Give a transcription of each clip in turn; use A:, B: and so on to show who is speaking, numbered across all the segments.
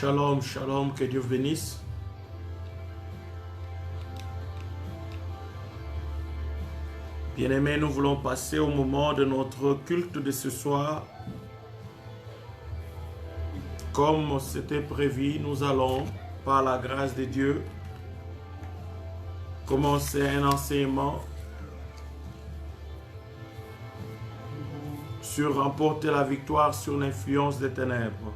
A: Shalom, shalom, que Dieu vous bénisse. Bien-aimés, nous voulons passer au moment de notre culte de ce soir. Comme c'était prévu, nous allons, par la grâce de Dieu, commencer un enseignement sur remporter la victoire sur l'influence des ténèbres.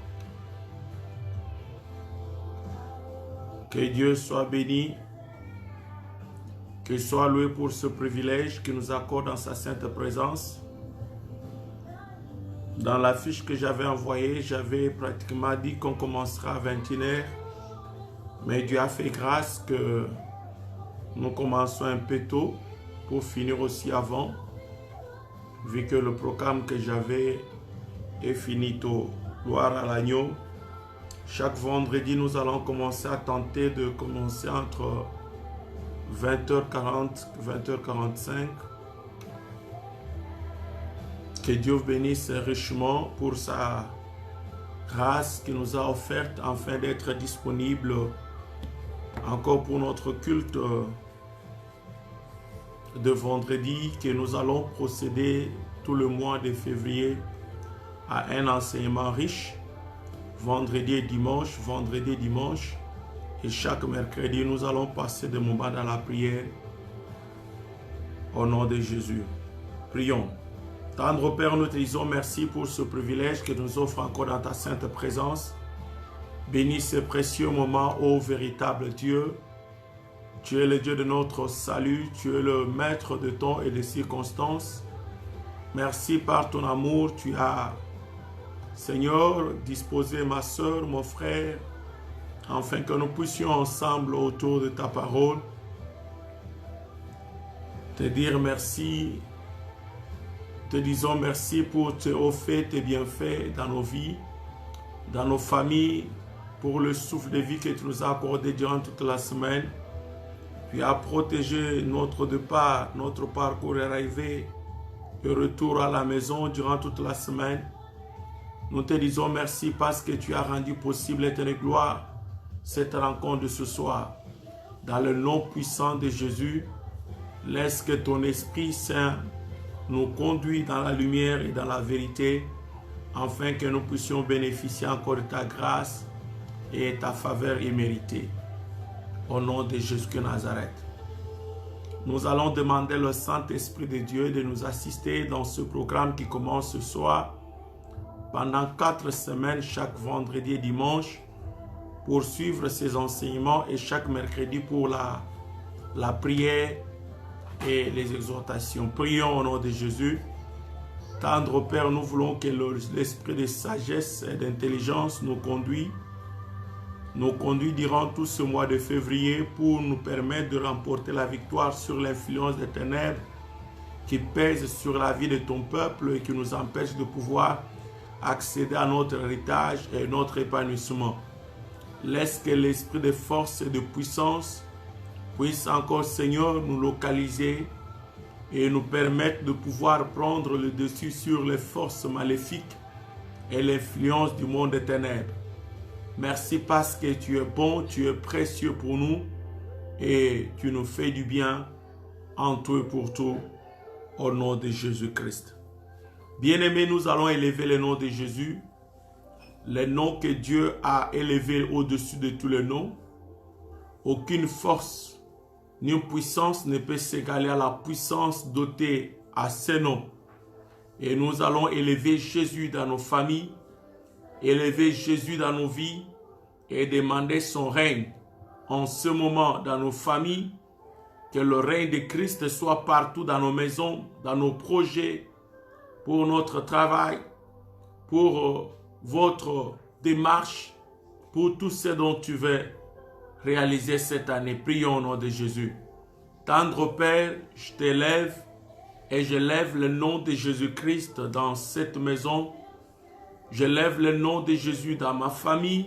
A: Que Dieu soit béni, qu'il soit loué pour ce privilège qu'il nous accorde dans sa sainte présence. Dans la fiche que j'avais envoyée, j'avais pratiquement dit qu'on commencera à 21h, mais Dieu a fait grâce que nous commençons un peu tôt pour finir aussi avant, vu que le programme que j'avais est fini tôt. Gloire à l'agneau. Chaque vendredi, nous allons commencer à tenter de commencer entre 20h40 et 20h45. Que Dieu vous bénisse richement pour sa grâce qu'il nous a offerte afin d'être disponible encore pour notre culte de vendredi, que nous allons procéder tout le mois de février à un enseignement riche. Vendredi et dimanche, et chaque mercredi, nous allons passer des moments dans la prière au nom de Jésus. Prions. Tendre Père, nous te disons merci pour ce privilège que nous offre encore dans ta sainte présence. Bénis ce précieux moment, ô véritable Dieu. Tu es le Dieu de notre salut, tu es le maître de temps et des circonstances. Merci par ton amour, tu as, Seigneur, disposé ma soeur, mon frère, afin que nous puissions ensemble autour de ta parole te dire merci. Te disons merci pour tes hauts faits, tes bienfaits dans nos vies, dans nos familles, pour le souffle de vie que tu nous as accordé durant toute la semaine. Tu as protégé notre départ, notre parcours arrivé et retour à la maison durant toute la semaine. Nous te disons merci parce que tu as rendu possible, éternelle gloire, cette rencontre de ce soir. Dans le nom puissant de Jésus, laisse que ton Esprit Saint nous conduise dans la lumière et dans la vérité, afin que nous puissions bénéficier encore de ta grâce et de ta faveur imméritée. Au nom de Jésus de Nazareth. Nous allons demander le Saint-Esprit de Dieu de nous assister dans ce programme qui commence ce soir, pendant 4 semaines, chaque vendredi et dimanche, pour suivre ces enseignements et chaque mercredi pour la prière et les exhortations. Prions au nom de Jésus. Tendre Père, nous voulons que l'esprit de sagesse et d'intelligence nous conduit durant tout ce mois de février pour nous permettre de remporter la victoire sur l'influence des ténèbres qui pèse sur la vie de ton peuple et qui nous empêche de pouvoir accéder à notre héritage et notre épanouissement. Laisse que l'esprit de force et de puissance puisse encore, Seigneur, nous localiser et nous permettre de pouvoir prendre le dessus sur les forces maléfiques et l'influence du monde des ténèbres. Merci parce que tu es bon, tu es précieux pour nous et tu nous fais du bien en tout et pour tout, au nom de Jésus-Christ. Bien-aimés, nous allons élever le nom de Jésus, le nom que Dieu a élevé au-dessus de tous les noms. Aucune force ni puissance ne peut s'égaler à la puissance dotée à ce nom. Et nous allons élever Jésus dans nos familles, élever Jésus dans nos vies et demander son règne en ce moment dans nos familles, que le règne de Christ soit partout dans nos maisons, dans nos projets, pour notre travail, pour votre démarche, pour tout ce dont tu veux réaliser cette année. Prions au nom de Jésus. Tendre Père, je t'élève et je lève le nom de Jésus-Christ dans cette maison. Je lève le nom de Jésus dans ma famille.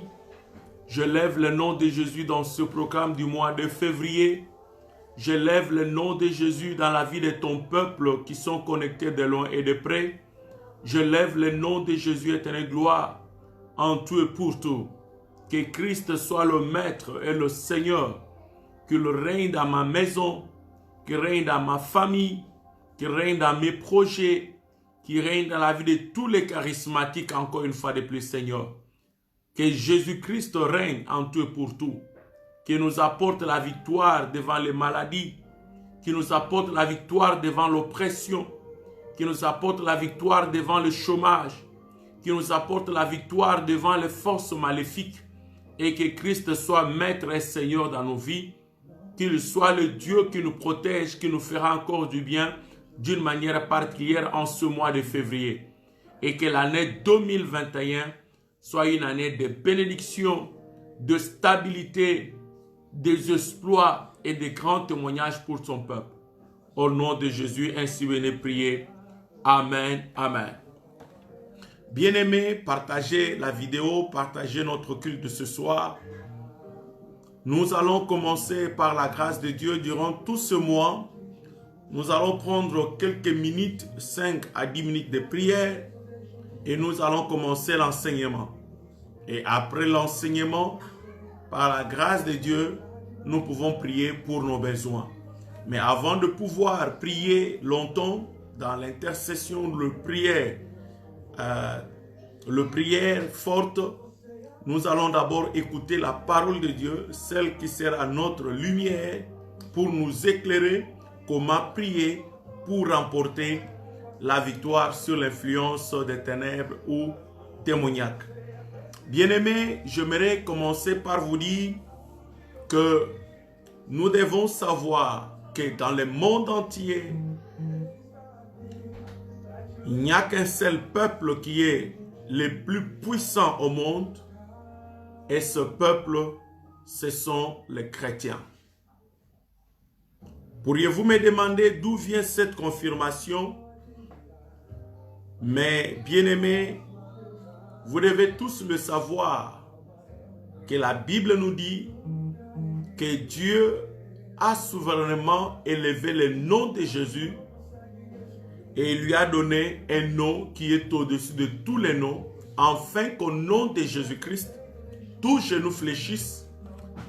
A: Je lève le nom de Jésus dans ce programme du mois de février. Je lève le nom de Jésus dans la vie de ton peuple qui sont connectés de loin et de près. Je lève le nom de Jésus, éternelle gloire, en tout et pour tout. Que Christ soit le Maître et le Seigneur, qu'il règne dans ma maison, qu'il règne dans ma famille, qu'il règne dans mes projets, qu'il règne dans la vie de tous les charismatiques, encore une fois de plus, Seigneur. Que Jésus-Christ règne en tout et pour tout, qu'il nous apporte la victoire devant les maladies, qu'il nous apporte la victoire devant l'oppression, qu'il nous apporte la victoire devant le chômage, qu'il nous apporte la victoire devant les forces maléfiques, et que Christ soit Maître et Seigneur dans nos vies, qu'il soit le Dieu qui nous protège, qui nous fera encore du bien d'une manière particulière en ce mois de février. Et que l'année 2021 soit une année de bénédiction, de stabilité, des exploits et des grands témoignages pour son peuple. Au nom de Jésus, ainsi venez prier. Amen, amen. Bien-aimés, partagez la vidéo, partagez notre culte de ce soir. Nous allons commencer par la grâce de Dieu durant tout ce mois. Nous allons prendre quelques minutes, 5 à 10 minutes de prière et nous allons commencer l'enseignement. Et après l'enseignement, par la grâce de Dieu, nous pouvons prier pour nos besoins. Mais avant de pouvoir prier longtemps, dans l'intercession, le prière forte, nous allons d'abord écouter la parole de Dieu, celle qui sera notre lumière pour nous éclairer comment prier pour remporter la victoire sur l'influence des ténèbres ou démoniaques. Bien-aimés, j'aimerais commencer par vous dire que nous devons savoir que dans le monde entier, il n'y a qu'un seul peuple qui est le plus puissant au monde, et ce peuple, ce sont les chrétiens. Pourriez-vous me demander d'où vient cette confirmation? Mais bien-aimés, vous devez tous le savoir, que la Bible nous dit que Dieu a souverainement élevé le nom de Jésus et il lui a donné un nom qui est au-dessus de tous les noms, afin qu'au nom de Jésus-Christ, tous genoux fléchissent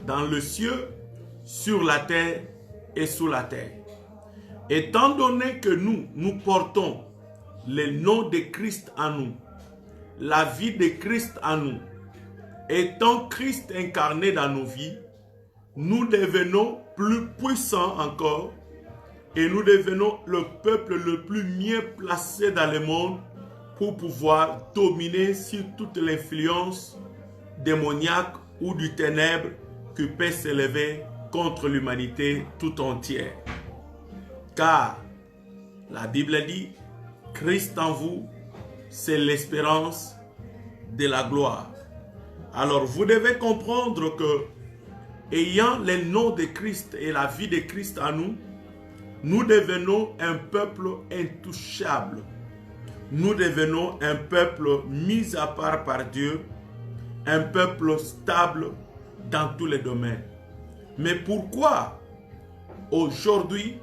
A: dans le ciel, sur la terre et sous la terre. Étant donné que nous portons le nom de Christ en nous, la vie de Christ en nous, étant Christ incarné dans nos vies, nous devenons plus puissants encore et nous devenons le peuple le plus mieux placé dans le monde pour pouvoir dominer sur toute l'influence démoniaque ou du ténèbre qui peut s'élever contre l'humanité tout entière. Car la Bible dit, Christ en vous, c'est l'espérance de la gloire. Alors vous devez comprendre que, ayant le nom de Christ et la vie de Christ en nous, nous devenons un peuple intouchable. Nous devenons un peuple mis à part par Dieu, un peuple stable dans tous les domaines. Mais pourquoi aujourd'hui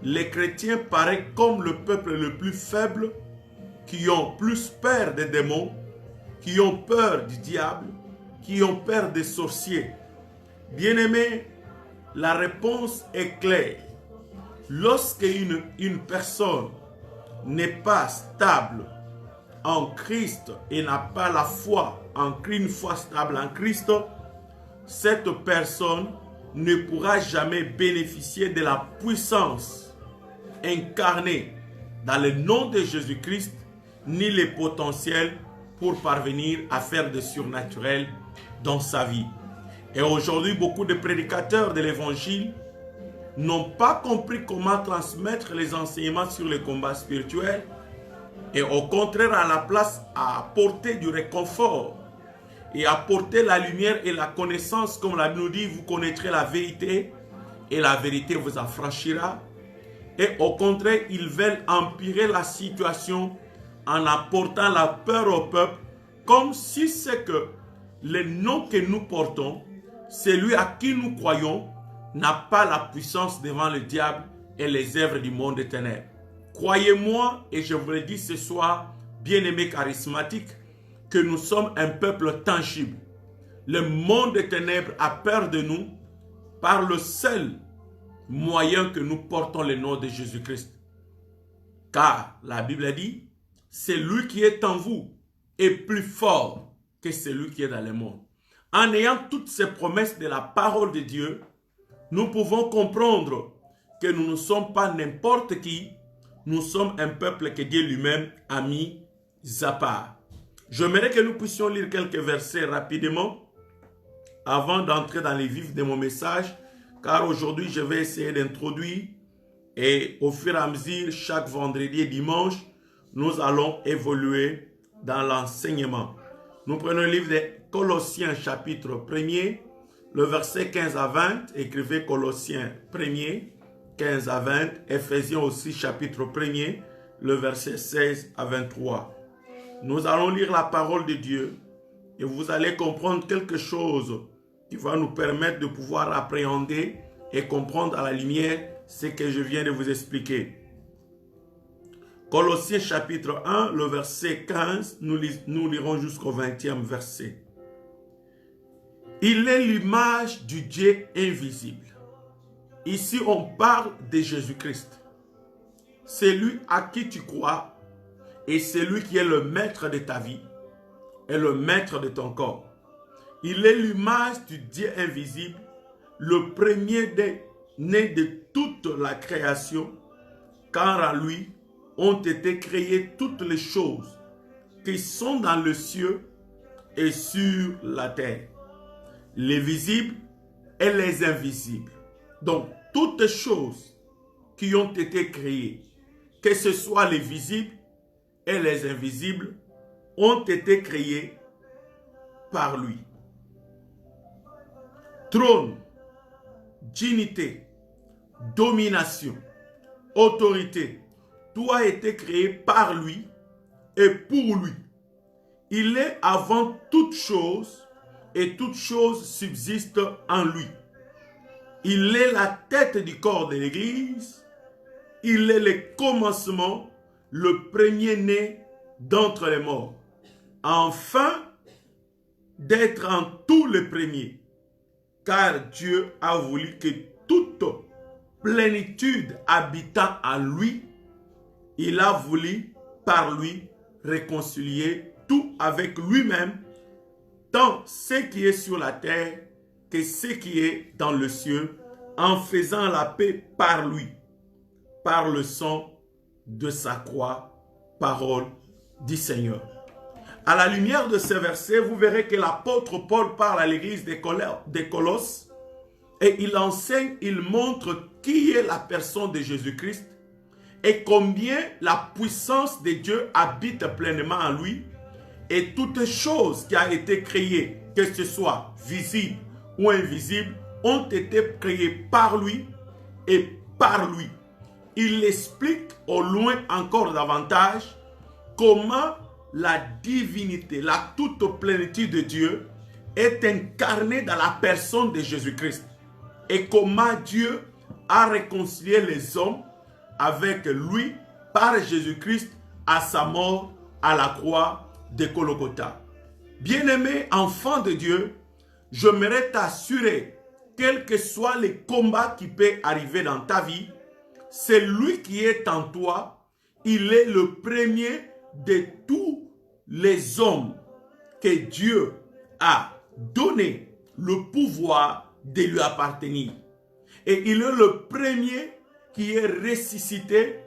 A: les chrétiens paraissent comme le peuple le plus faible, qui ont plus peur des démons, qui ont peur du diable, qui ont peur des sorciers? Bien-aimés, la réponse est claire. Lorsque une personne n'est pas stable en Christ et n'a pas la foi, une foi stable en Christ, cette personne ne pourra jamais bénéficier de la puissance incarnée dans le nom de Jésus-Christ, ni les potentiels pour parvenir à faire de surnaturel dans sa vie. Et aujourd'hui, beaucoup de prédicateurs de l'évangile n'ont pas compris comment transmettre les enseignements sur les combats spirituels et au contraire, à la place, à apporter du réconfort et apporter la lumière et la connaissance, comme la Bible nous dit, vous connaîtrez la vérité et la vérité vous affranchira. Et au contraire, ils veulent empirer la situation en apportant la peur au peuple, comme si c'est que le nom que nous portons, celui à qui nous croyons, n'a pas la puissance devant le diable et les œuvres du monde des ténèbres. Croyez-moi, et je vous le dis ce soir, bien-aimés charismatiques, que nous sommes un peuple tangible. Le monde des ténèbres a peur de nous par le seul moyen que nous portons le nom de Jésus-Christ. Car la Bible dit, c'est lui qui est en vous est plus fort que celui qui est dans le monde. En ayant toutes ces promesses de la parole de Dieu, nous pouvons comprendre que nous ne sommes pas n'importe qui, nous sommes un peuple que Dieu lui-même a mis à part. J'aimerais que nous puissions lire quelques versets rapidement avant d'entrer dans les vifs de mon message, car aujourd'hui je vais essayer d'introduire et au fur et à mesure, chaque vendredi et dimanche, nous allons évoluer dans l'enseignement. Nous prenons le livre de Colossiens chapitre 1er, le verset 15 à 20, écrivez Colossiens 1er, 15 à 20, Ephésiens aussi chapitre 1er, le verset 16 à 23. Nous allons lire la parole de Dieu et vous allez comprendre quelque chose qui va nous permettre de pouvoir appréhender et comprendre à la lumière ce que je viens de vous expliquer. Colossiens chapitre 1, le verset 15, nous lirons jusqu'au 20e verset. Il est l'image du Dieu invisible. Ici, on parle de Jésus-Christ. C'est lui à qui tu crois et c'est lui qui est le maître de ta vie et le maître de ton corps. Il est l'image du Dieu invisible, le premier-né de toute la création, car à lui ont été créées toutes les choses qui sont dans le ciel et sur la terre, les visibles et les invisibles. Donc, toutes choses qui ont été créées, que ce soit les visibles et les invisibles, ont été créées par lui. Trône, dignité, domination, autorité, tout a été créé par lui et pour lui. Il est avant toute chose et toute chose subsiste en lui. Il est la tête du corps de l'Église. Il est le commencement, le premier-né d'entre les morts. Afin d'être en tout le premier. Car Dieu a voulu que toute plénitude habitant en lui, il a voulu par lui réconcilier tout avec lui-même, tant ce qui est sur la terre que ce qui est dans le ciel, en faisant la paix par lui, par le sang de sa croix, parole du Seigneur. À la lumière de ces versets, vous verrez que l'apôtre Paul parle à l'église des Colosses et il enseigne, il montre qui est la personne de Jésus-Christ et combien la puissance de Dieu habite pleinement en lui et toute chose qui a été créée, que ce soit visible ou invisible, ont été créées par lui et par lui. Il explique au loin encore davantage comment la divinité, la toute plénitude de Dieu est incarnée dans la personne de Jésus-Christ et comment Dieu a réconcilié les hommes avec lui par Jésus-Christ à sa mort à la croix de Golgotha. Bien-aimé enfant de Dieu, j'aimerais t'assurer, quels que soient les combats qui peuvent arriver dans ta vie, c'est lui qui est en toi, il est le premier de tous les hommes que Dieu a donné le pouvoir de lui appartenir. Et il est le premier qui est ressuscité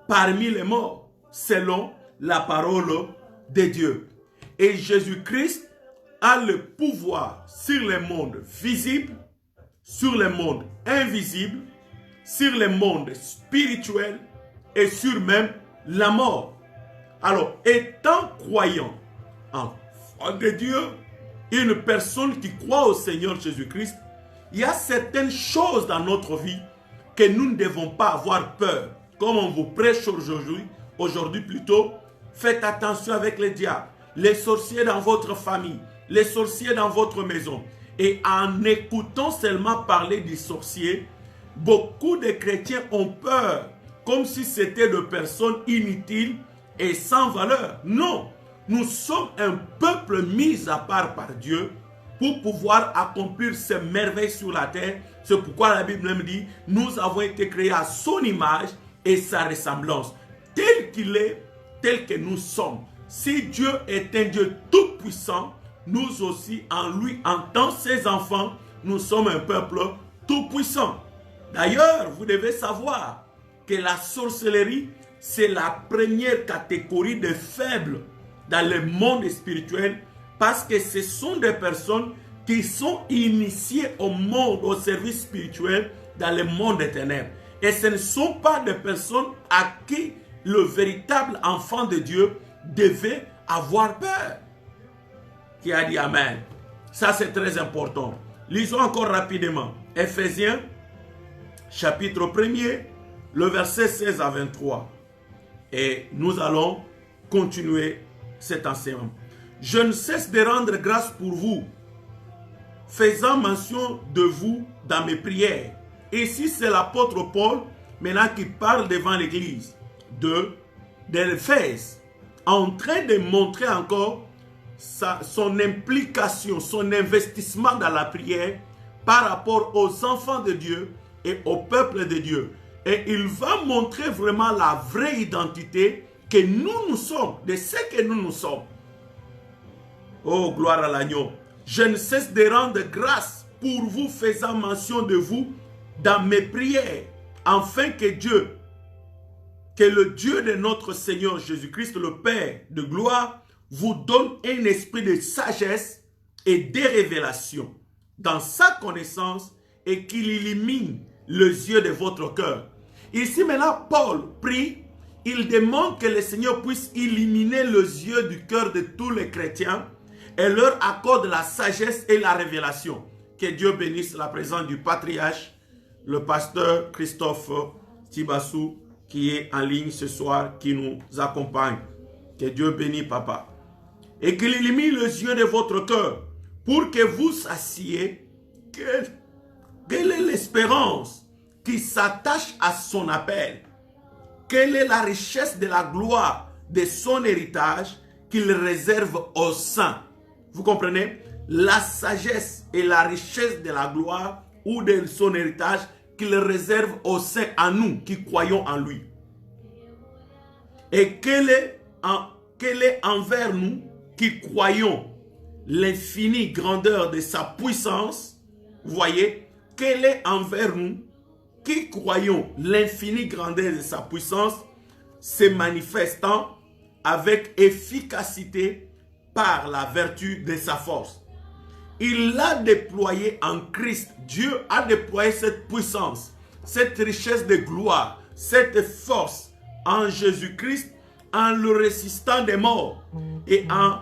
A: parmi les morts, selon la parole de Dieu. Et Jésus-Christ a le pouvoir sur les mondes visibles, sur les mondes invisibles, sur les mondes spirituels et sur même la mort. Alors, étant croyant, enfant de Dieu, une personne qui croit au Seigneur Jésus-Christ, il y a certaines choses dans notre vie que nous ne devons pas avoir peur. Comme on vous prêche aujourd'hui plutôt, faites attention avec les diables, les sorciers dans votre famille, les sorciers dans votre maison. Et en écoutant seulement parler des sorciers, beaucoup de chrétiens ont peur, comme si c'était de personnes inutiles et sans valeur. Non, nous sommes un peuple mis à part par Dieu pour pouvoir accomplir ces merveilles sur la terre. C'est pourquoi la Bible même dit, nous avons été créés à son image et sa ressemblance. Tel qu'il est, tel que nous sommes. Si Dieu est un Dieu tout-puissant, nous aussi, en lui, en tant que ses enfants, nous sommes un peuple tout-puissant. D'ailleurs, vous devez savoir que la sorcellerie, c'est la première catégorie de faibles dans le monde spirituel, parce que ce sont des personnes qui sont initiées au monde, au service spirituel dans le monde des ténèbres. Et ce ne sont pas des personnes à qui le véritable enfant de Dieu devait avoir peur. Qui a dit Amen? Ça, c'est très important. Lisons encore rapidement. Ephésiens, chapitre 1er, le verset 16 à 23. Et nous allons continuer cet enseignement. Je ne cesse de rendre grâce pour vous, faisant mention de vous dans mes prières. Ici, c'est l'apôtre Paul, maintenant qui parle devant l'église d'Éphèse, en train de montrer encore son implication, son investissement dans la prière par rapport aux enfants de Dieu et au peuple de Dieu. Et il va montrer vraiment la vraie identité que nous sommes, de ce que nous sommes. Oh, gloire à l'agneau. Je ne cesse de rendre grâce pour vous, faisant mention de vous dans mes prières, afin que le Dieu de notre Seigneur Jésus-Christ, le Père de gloire, vous donne un esprit de sagesse et de révélation dans sa connaissance et qu'il illumine les yeux de votre cœur. Ici maintenant, Paul prie, il demande que le Seigneur puisse illuminer les yeux du cœur de tous les chrétiens et leur accorde la sagesse et la révélation. Que Dieu bénisse la présence du patriarche, le pasteur Christophe Tibassou, qui est en ligne ce soir, qui nous accompagne. Que Dieu bénisse papa. Et qu'il illumine les yeux de votre cœur pour que vous sachiez quelle est l'espérance qui s'attache à son appel. Quelle est la richesse de la gloire de son héritage qu'il réserve aux saints. Vous comprenez? La sagesse et la richesse de la gloire ou de son héritage qu'il réserve aux saints, à nous qui croyons en lui. Et quelle est envers nous qui croyons l'infinie grandeur de sa puissance. Vous voyez, quelle est envers nous qui croyons l'infinie grandeur de sa puissance, se manifestant avec efficacité par la vertu de sa force. Il l'a déployé en Christ. Dieu a déployé cette puissance, cette richesse de gloire, cette force en Jésus-Christ, en le ressuscitant des morts et en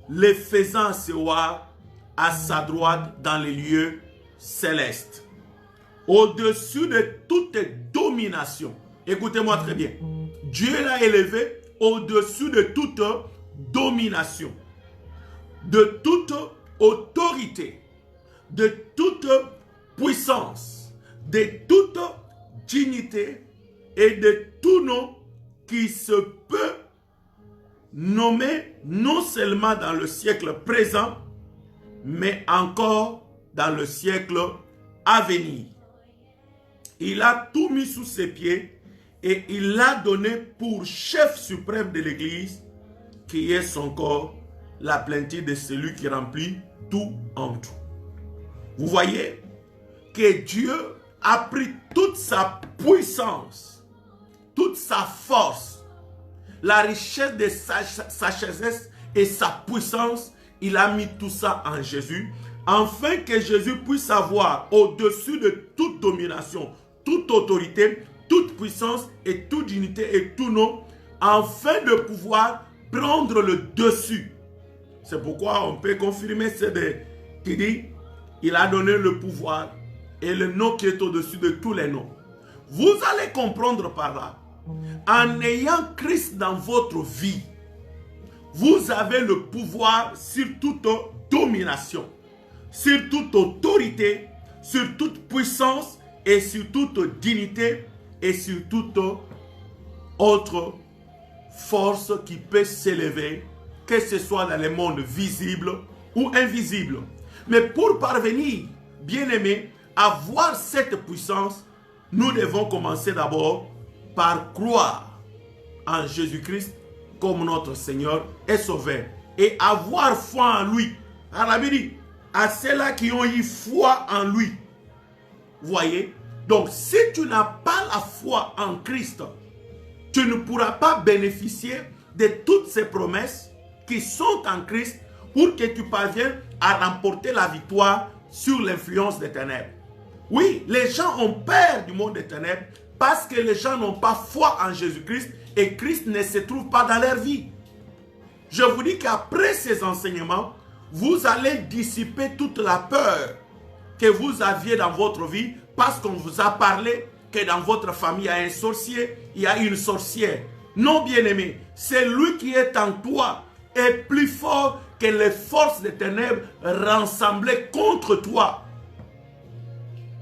A: le faisant asseoir à sa droite dans les lieux célestes, au-dessus de toute domination. Écoutez-moi très bien. Dieu l'a élevé au-dessus de toute domination, de toute autorité, de toute puissance, de toute dignité et de tout nom qui se peut nommer non seulement dans le siècle présent, mais encore dans le siècle à venir. Il a tout mis sous ses pieds et il l'a donné pour chef suprême de l'Église, qui est son corps, la plénitude de celui qui remplit tout en tout. Vous voyez que Dieu a pris toute sa puissance, toute sa force, la richesse de sa sagesse et sa puissance il a mis tout ça en Jésus, afin que Jésus puisse avoir au-dessus de toute domination, toute autorité, toute puissance et toute dignité et tout nom, afin de pouvoir prendre le dessus. C'est pourquoi on peut confirmer qui dit, il a donné le pouvoir et le nom qui est au-dessus de tous les noms. Vous allez comprendre par là, en ayant Christ dans votre vie, vous avez le pouvoir sur toute domination, sur toute autorité, sur toute puissance et sur toute dignité et sur toute autre force qui peut s'élever, que ce soit dans le monde visible ou invisible. Mais pour parvenir, bien-aimés, à voir cette puissance, nous devons commencer d'abord par croire en Jésus-Christ comme notre Seigneur et Sauveur et avoir foi en lui. Alors la Bible dit, à ceux-là qui ont eu foi en lui. Voyez? Donc si tu n'as pas la foi en Christ, tu ne pourras pas bénéficier de toutes ces promesses qui sont en Christ pour que tu parviennes à remporter la victoire sur l'influence des ténèbres. Oui, les gens ont peur du monde des ténèbres parce que les gens n'ont pas foi en Jésus-Christ et Christ ne se trouve pas dans leur vie. Je vous dis qu'après ces enseignements, vous allez dissiper toute la peur que vous aviez dans votre vie parce qu'on vous a parlé que dans votre famille il y a un sorcier, il y a une sorcière. Non, bien-aimé, c'est lui qui est en toi est plus fort que les forces des ténèbres rassemblées contre toi.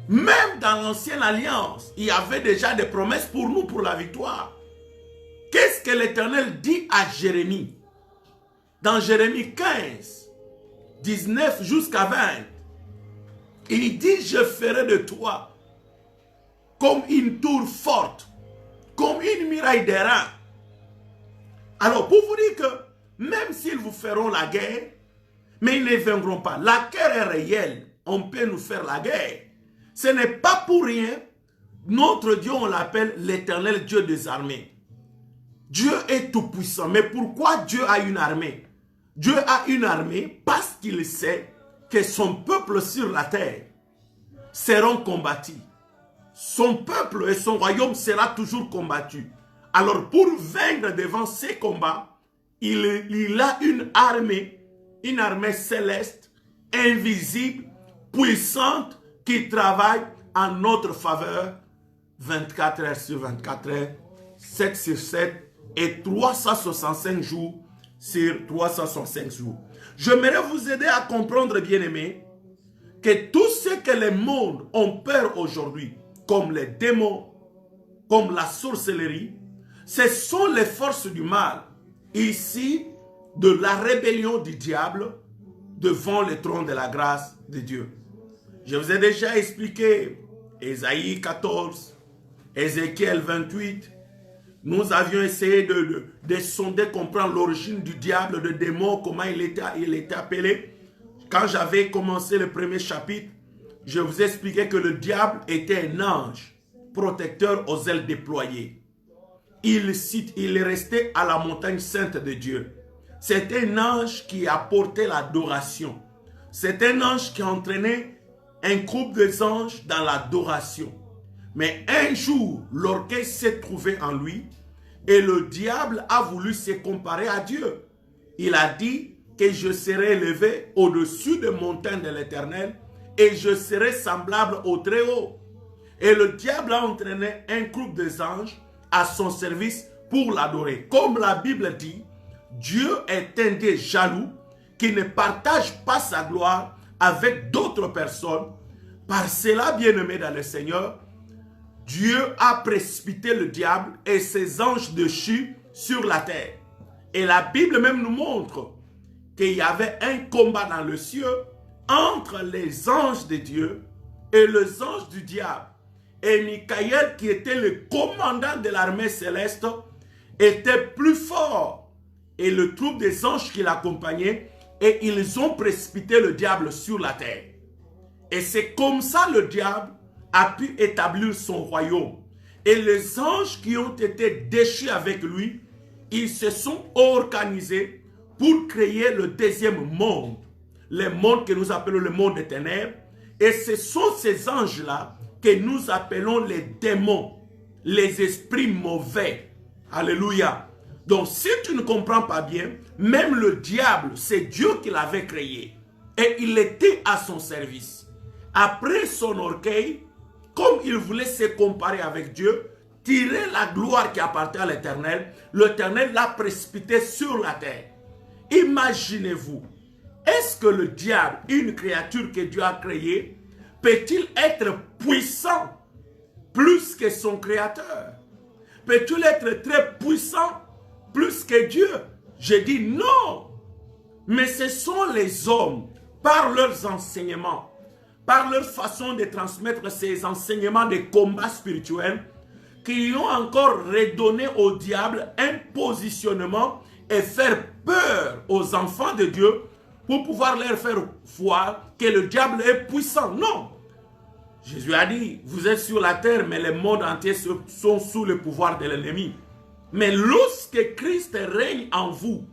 A: Même dans l'ancienne alliance, il y avait déjà des promesses pour nous, pour la victoire. Qu'est-ce que l'Éternel dit à Jérémie? Dans Jérémie 15, 19 jusqu'à 20, il dit, je ferai de toi comme une tour forte, comme une muraille d'airain. Alors, pour vous dire que même s'ils vous feront la guerre, mais ils ne vaincront pas. La guerre est réelle. On peut nous faire la guerre. Ce n'est pas pour rien. Notre Dieu, on l'appelle l'Éternel Dieu des armées. Dieu est tout puissant. Mais pourquoi Dieu a une armée? Dieu a une armée parce qu'il sait que son peuple sur la terre seront combattus. Son peuple et son royaume sera toujours combattu. Alors pour vaincre devant ces combats, il a une armée céleste, invisible, puissante, qui travaille en notre faveur 24 heures sur 24 heures, 7 sur 7 et 365 jours sur 365 jours. J'aimerais vous aider à comprendre, bien-aimés, que tout ce que le monde ont peur aujourd'hui, comme les démons, comme la sorcellerie, ce sont les forces du mal, ici, de la rébellion du diable devant le trône de la grâce de Dieu. Je vous ai déjà expliqué Ésaïe 14, Ézéchiel 28. Nous avions essayé de sonder, comprendre l'origine du diable, de démon, comment il était appelé. Quand j'avais commencé le premier chapitre, je vous ai expliqué que le diable était un ange protecteur aux ailes déployées. Il est resté à la montagne sainte de Dieu. C'est un ange qui apportait l'adoration. C'est un ange qui entraînait un groupe des anges dans l'adoration. Mais un jour, l'orgueil s'est trouvé en lui et le diable a voulu se comparer à Dieu. Il a dit que je serai élevé au-dessus des montagnes de l'Éternel et je serai semblable au Très-Haut. Et le diable a entraîné un groupe des anges à son service pour l'adorer. Comme la Bible dit, Dieu est un Dieu jaloux qui ne partage pas sa gloire avec d'autres personnes. Par cela, bien-aimés dans le Seigneur, Dieu a précipité le diable et ses anges déchus sur la terre. Et la Bible même nous montre qu'il y avait un combat dans le ciel entre les anges de Dieu et les anges du diable. Et Michael, qui était le commandant de l'armée céleste, était plus fort. Et le troupe des anges qui l'accompagnaient, et ils ont précipité le diable sur la terre. Et c'est comme ça le diable a pu établir son royaume. Et les anges qui ont été déchus avec lui, ils se sont organisés pour créer le deuxième monde, le monde que nous appelons le monde des ténèbres. Et ce sont ces anges-là que nous appelons les démons, les esprits mauvais. Alléluia. Donc si tu ne comprends pas bien, même le diable, c'est Dieu qui l'avait créé. Et il était à son service. Après son orgueil, comme il voulait se comparer avec Dieu, tirer la gloire qui appartient à l'Éternel, l'Éternel l'a précipité sur la terre. Imaginez-vous, est-ce que le diable, une créature que Dieu a créée, peut-il être puissant plus que son créateur? Peut-il être très puissant plus que Dieu? Je dis non. Mais ce sont les hommes, par leurs enseignements, par leur façon de transmettre ces enseignements de combat spirituel, qui ont encore redonné au diable un positionnement et faire peur aux enfants de Dieu pour pouvoir leur faire voir que le diable est puissant. Non. Jésus a dit, vous êtes sur la terre, mais le monde entier sont sous le pouvoir de l'ennemi. Mais lorsque Christ règne en vous,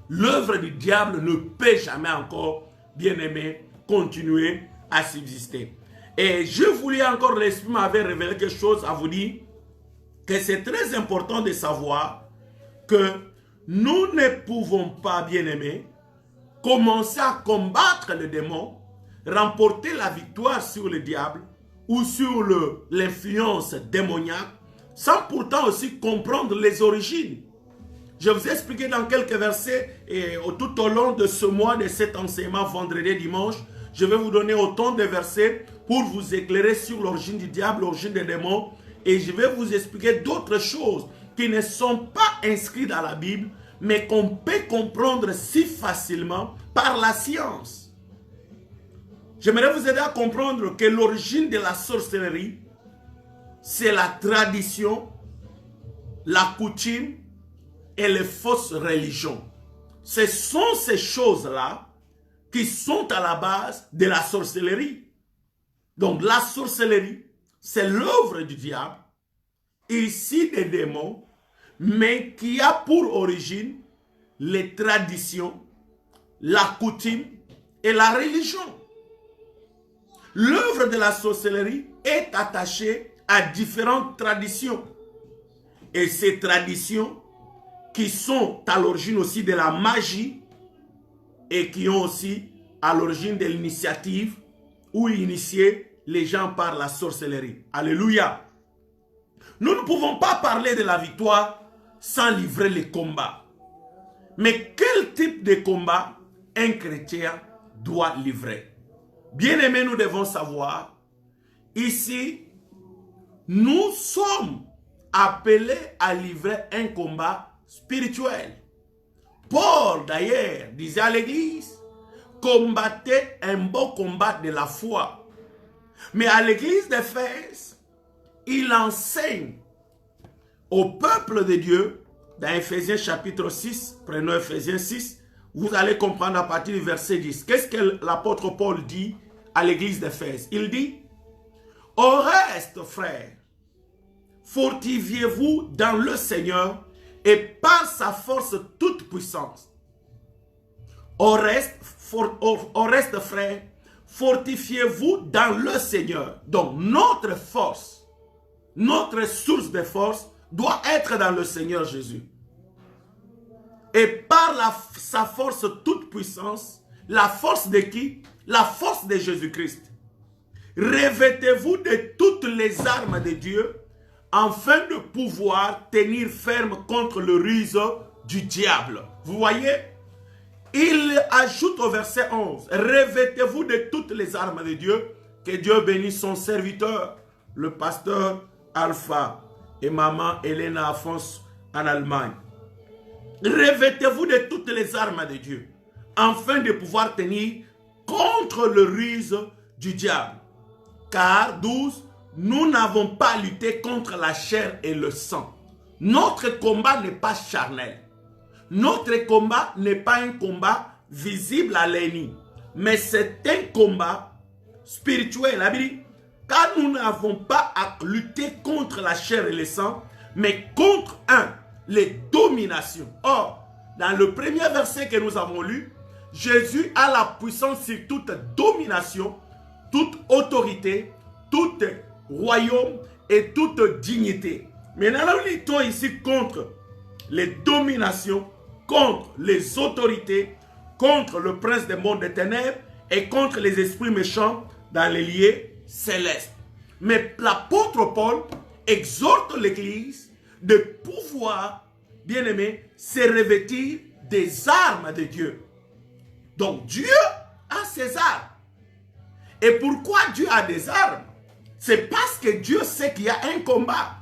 A: l'œuvre du diable ne peut jamais encore, bien aimé, continuer à subsister. Et je voulais encore, l'Esprit m'avait révélé quelque chose à vous dire, que c'est très important de savoir que nous ne pouvons pas, bien aimé, commencer à combattre le démon, remporter la victoire sur le diable ou sur l'influence démoniaque, sans pourtant aussi comprendre les origines. Je vous ai expliqué dans quelques versets et tout au long de ce mois, de cet enseignement vendredi et dimanche, je vais vous donner autant de versets pour vous éclairer sur l'origine du diable, l'origine des démons, et je vais vous expliquer d'autres choses qui ne sont pas inscrites dans la Bible, mais qu'on peut comprendre si facilement par la science. J'aimerais vous aider à comprendre que l'origine de la sorcellerie, c'est la tradition, la coutume et les fausses religions. Ce sont ces choses-là qui sont à la base de la sorcellerie. Donc la sorcellerie, c'est l'œuvre du diable, ici des démons, mais qui a pour origine les traditions, la coutume et la religion. L'œuvre de la sorcellerie est attachée à différentes traditions. Et ces traditions qui sont à l'origine aussi de la magie et qui ont aussi à l'origine de l'initiative ou initier les gens par la sorcellerie. Alléluia. Nous ne pouvons pas parler de la victoire sans livrer les combats. Mais quel type de combat un chrétien doit livrer? Bien-aimés, nous devons savoir, ici, nous sommes appelés à livrer un combat spirituel. Paul, d'ailleurs, disait à l'église, combattez un beau combat de la foi. Mais à l'église d'Éphèse, il enseigne au peuple de Dieu, dans Éphésiens chapitre 6, prenons Éphésiens 6, vous allez comprendre à partir du verset 10. Qu'est-ce que l'apôtre Paul dit à l'église d'Éphèse? Il dit, au reste, frères, fortifiez-vous dans le Seigneur et par sa force toute puissance. Au reste, frères, fortifiez-vous dans le Seigneur. Donc notre force, notre source de force doit être dans le Seigneur Jésus. Et par sa force toute puissance, la force de qui? La force de Jésus-Christ. Revêtez-vous de toutes les armes de Dieu afin de pouvoir tenir ferme contre le ruse du diable. Vous voyez? Il ajoute au verset 11, revêtez-vous de toutes les armes de Dieu, que Dieu bénisse son serviteur, le pasteur Alpha et maman Elena Afonso en Allemagne. Revêtez-vous de toutes les armes de Dieu, afin de pouvoir tenir contre le ruse du diable. Car 12, nous n'avons pas lutté contre la chair et le sang. Notre combat n'est pas charnel. Notre combat n'est pas un combat visible à l'ennemi, mais c'est un combat spirituel. La Bible dit, car nous n'avons pas à lutter contre la chair et le sang, mais contre les dominations. Or, dans le premier verset que nous avons lu, Jésus a la puissance sur toute domination, toute autorité, tout royaume et toute dignité. Maintenant, nous luttons ici contre les dominations, contre les autorités, contre le prince des mondes des ténèbres et contre les esprits méchants dans les lieux célestes. Mais l'apôtre Paul exhorte l'Église de pouvoir, bien aimé, se revêtir des armes de Dieu. Donc Dieu a ses armes. Et pourquoi Dieu a des armes? C'est parce que Dieu sait qu'il y a un combat.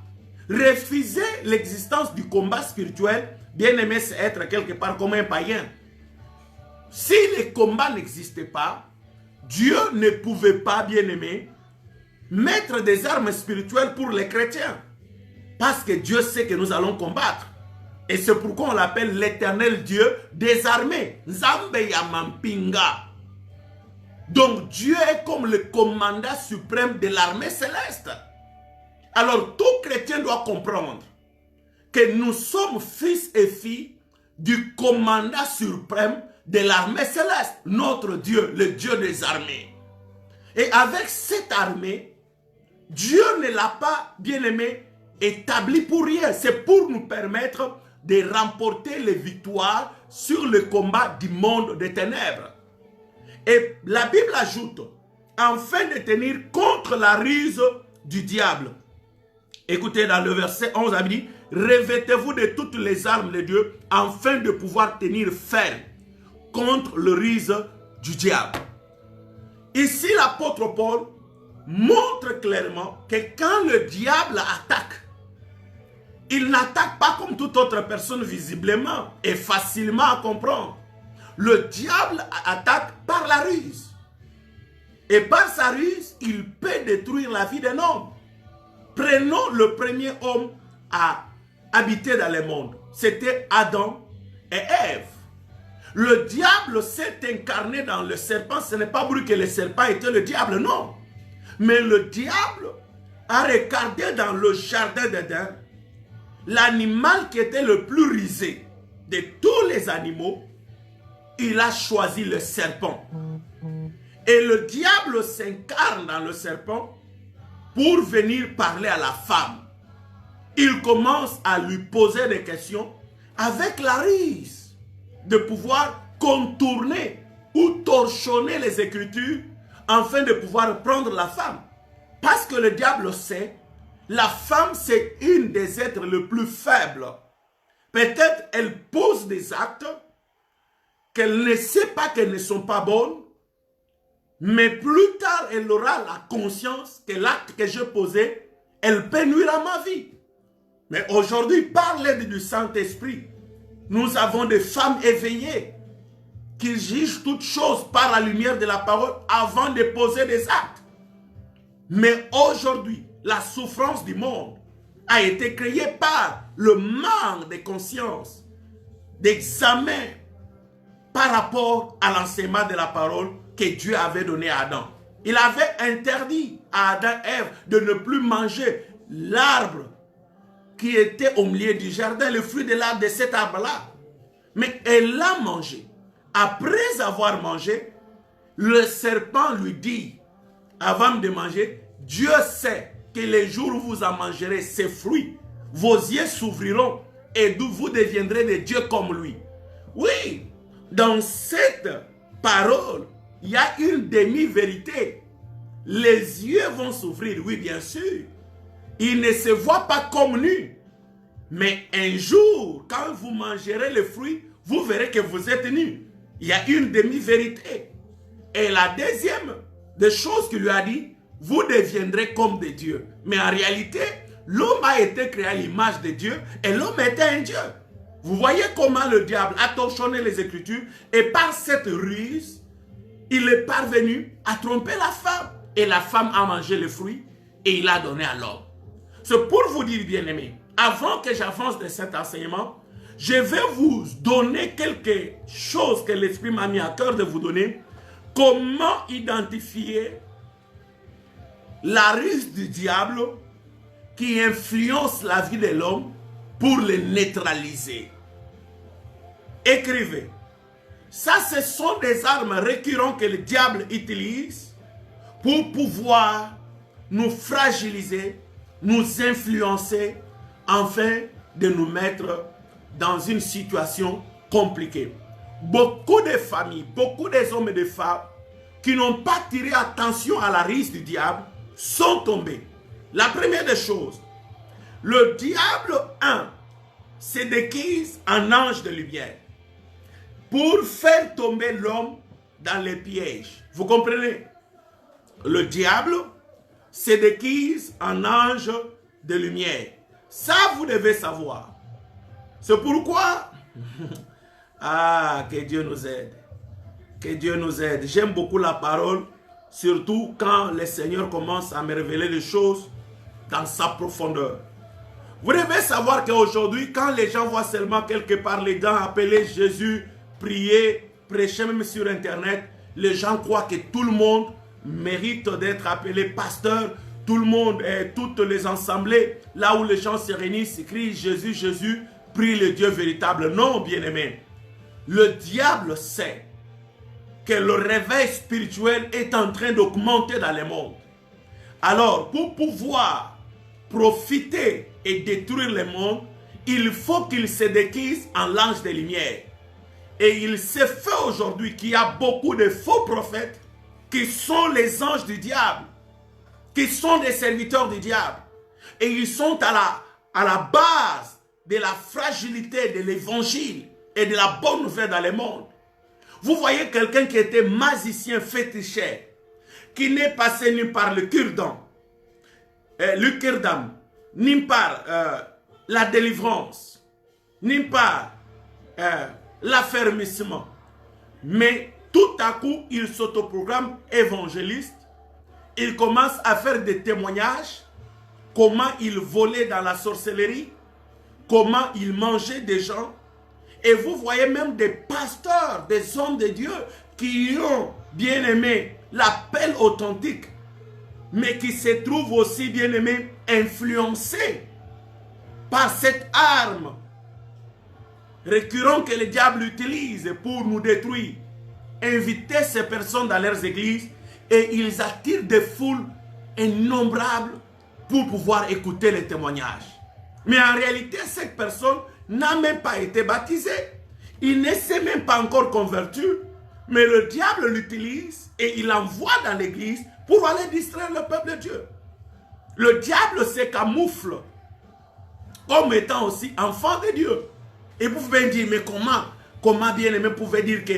A: Refuser l'existence du combat spirituel, bien aimé, c'est être quelque part comme un païen. Si le combat n'existait pas, Dieu ne pouvait pas, bien aimé, mettre des armes spirituelles pour les chrétiens. Parce que Dieu sait que nous allons combattre. Et c'est pourquoi on l'appelle l'éternel Dieu des armées. Nzambe Yamampinga. Donc Dieu est comme le commandant suprême de l'armée céleste. Alors tout chrétien doit comprendre que nous sommes fils et filles du commandant suprême de l'armée céleste. Notre Dieu, le Dieu des armées. Et avec cette armée, Dieu ne l'a pas, bien aimé, établi pour rien. C'est pour nous permettre de remporter les victoires sur le combat du monde des ténèbres. Et la Bible ajoute, afin de tenir contre la ruse du diable. Écoutez, dans le verset 11, il dit, revêtez-vous de toutes les armes de Dieu, afin de pouvoir tenir ferme contre le ruse du diable. Ici, l'apôtre Paul montre clairement que quand le diable attaque, il n'attaque pas comme toute autre personne visiblement et facilement à comprendre. Le diable attaque par la ruse. Et par sa ruse, il peut détruire la vie d'un homme. Prenons le premier homme à habiter dans le monde. C'était Adam et Ève. Le diable s'est incarné dans le serpent. Ce n'est pas pour que le serpent était le diable, non. Mais le diable a regardé dans le jardin d'Éden l'animal qui était le plus rusé de tous les animaux. Il a choisi le serpent. Et le diable s'incarne dans le serpent pour venir parler à la femme. Il commence à lui poser des questions avec la ruse de pouvoir contourner ou torchonner les Écritures afin de pouvoir prendre la femme. Parce que le diable sait, la femme c'est une des êtres les plus faibles. Peut-être elle pose des actes qu'elle ne sait pas qu'elles ne sont pas bonnes, mais plus tard elle aura la conscience que l'acte que je posais, elle peut nuire à ma vie. Mais aujourd'hui, par l'aide du Saint-Esprit, nous avons des femmes éveillées qui jugent toutes choses par la lumière de la parole avant de poser des actes. Mais aujourd'hui, la souffrance du monde a été créée par le manque de conscience, d'examen par rapport à l'enseignement de la parole que Dieu avait donné à Adam. Il avait interdit à Adam et Ève de ne plus manger l'arbre qui était au milieu du jardin, le fruit de l'arbre de cet arbre-là. Mais elle l'a mangé. Après avoir mangé, le serpent lui dit, avant de manger, Dieu sait que les jours où vous en mangerez ces fruits, vos yeux s'ouvriront et vous deviendrez des dieux comme lui. Oui, dans cette parole, il y a une demi-vérité. Les yeux vont s'ouvrir, oui bien sûr. Ils ne se voient pas comme nus. Mais un jour, quand vous mangerez les fruits, vous verrez que vous êtes nus. Il y a une demi-vérité. Et la deuxième des choses qu'il lui a dit, vous deviendrez comme des dieux. Mais en réalité, l'homme a été créé à l'image de Dieu et l'homme était un dieu. Vous voyez comment le diable a torchonné les Écritures et par cette ruse, il est parvenu à tromper la femme. Et la femme a mangé le fruit et il a donné à l'homme. C'est pour vous dire, bien-aimés, avant que j'avance de cet enseignement, je vais vous donner quelque chose que l'Esprit m'a mis à cœur de vous donner. Comment identifier la ruse du diable qui influence la vie de l'homme pour le neutraliser. Écrivez. Ça, ce sont des armes récurrentes que le diable utilise pour pouvoir nous fragiliser, nous influencer, afin de nous mettre dans une situation compliquée. Beaucoup de familles, beaucoup des hommes et des femmes qui n'ont pas tiré attention à la risque du diable sont tombés. La première des choses, le diable, se déguise en ange de lumière pour faire tomber l'homme dans les pièges. Vous comprenez? Le diable se déguise en ange de lumière. Ça, vous devez savoir. C'est pourquoi, que Dieu nous aide. Que Dieu nous aide. J'aime beaucoup la parole, surtout quand le Seigneur commence à me révéler les choses dans sa profondeur. Vous devez savoir qu'aujourd'hui, quand les gens voient seulement quelque part les gens appeler Jésus, prier, prêcher même sur Internet, les gens croient que tout le monde mérite d'être appelé pasteur. Tout le monde, toutes les assemblées, là où les gens se réunissent, crient Jésus, Jésus, prie le Dieu véritable. Non, bien-aimé. Le diable sait que le réveil spirituel est en train d'augmenter dans le monde. Alors, pour pouvoir profiter et détruire le monde, il faut qu'il se déguise en l'ange de lumière. Et il s'est fait aujourd'hui qu'il y a beaucoup de faux prophètes qui sont les anges du diable, qui sont des serviteurs du diable. Et ils sont à la base de la fragilité de l'évangile et de la bonne nouvelle dans le monde. Vous voyez quelqu'un qui était magicien féticheur, qui n'est passé ni par le cure-dent, ni par la délivrance, ni par l'affermissement. Mais tout à coup, il s'autoprogramme évangéliste. Il commence à faire des témoignages, comment il volait dans la sorcellerie, comment il mangeait des gens. Et vous voyez même des pasteurs, des hommes de Dieu qui ont bien aimé l'appel authentique, mais qui se trouvent aussi bien aimés influencés par cette arme récurrente que le diable utilise pour nous détruire. Inviter ces personnes dans leurs églises et ils attirent des foules innombrables pour pouvoir écouter les témoignages. Mais en réalité, cette personne n'a même pas été baptisé. Il ne s'est même pas encore converti. Mais le diable l'utilise et il l'envoie dans l'église pour aller distraire le peuple de Dieu. Le diable se camoufle comme étant aussi enfant de Dieu. Et vous pouvez me dire, mais comment bien-aimé pouvait dire que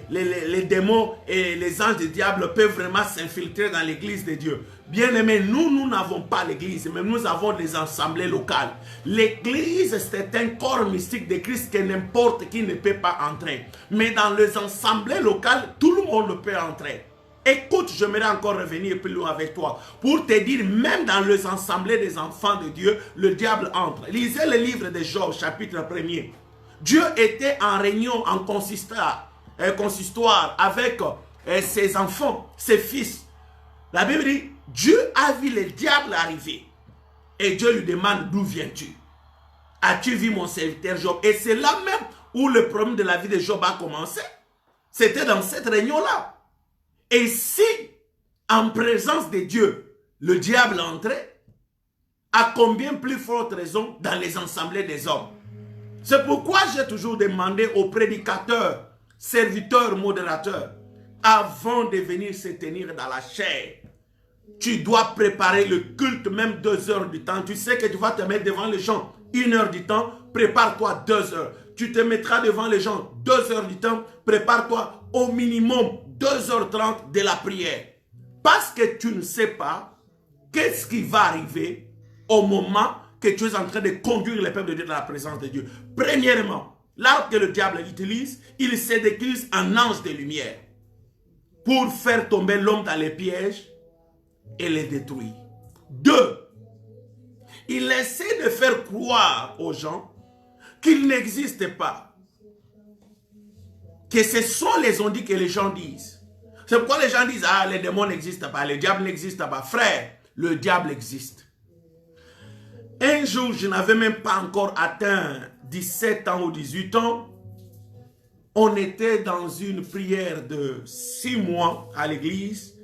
A: les démons et les anges du diable peuvent vraiment s'infiltrer dans l'église de Dieu? Bien-aimé, nous n'avons pas l'église, mais nous avons des assemblées locales. L'église, c'est un corps mystique de Christ que n'importe qui ne peut pas entrer. Mais dans les assemblées locales, tout le monde peut entrer. Écoute, j'aimerais encore revenir plus loin avec toi pour te dire, même dans les assemblées des enfants de Dieu, le diable entre. Lisez le livre de Job, chapitre 1er. Dieu était en réunion, en consistoire avec ses enfants, ses fils. La Bible dit, Dieu a vu le diable arriver. Et Dieu lui demande, d'où viens-tu? As-tu vu mon serviteur Job? Et c'est là même où le problème de la vie de Job a commencé. C'était dans cette réunion-là. Et si, en présence de Dieu, le diable entrait, à combien plus forte raison dans les assemblées des hommes? C'est pourquoi j'ai toujours demandé aux prédicateurs, serviteurs, modérateurs, avant de venir se tenir dans la chair, tu dois préparer le culte même 2 heures du temps. Tu sais que tu vas te mettre devant les gens 1 heure du temps, prépare-toi 2 heures. Tu te mettras devant les gens 2 heures du temps, prépare-toi au minimum 2h30 de la prière. Parce que tu ne sais pas qu'est-ce qui va arriver au moment que tu es en train de conduire le peuple de Dieu dans la présence de Dieu. Premièrement, l'arme que le diable utilise, il se déguise en ange de lumière pour faire tomber l'homme dans les pièges et les détruire. 2, il essaie de faire croire aux gens qu'il n'existe pas. Que ce sont les ondits que les gens disent. C'est pourquoi les gens disent, ah, les démons n'existent pas, le diable n'existe pas. Frère, le diable existe. Un jour, je n'avais même pas encore atteint 17 ans ou 18 ans, on était dans une prière de 6 mois à l'église.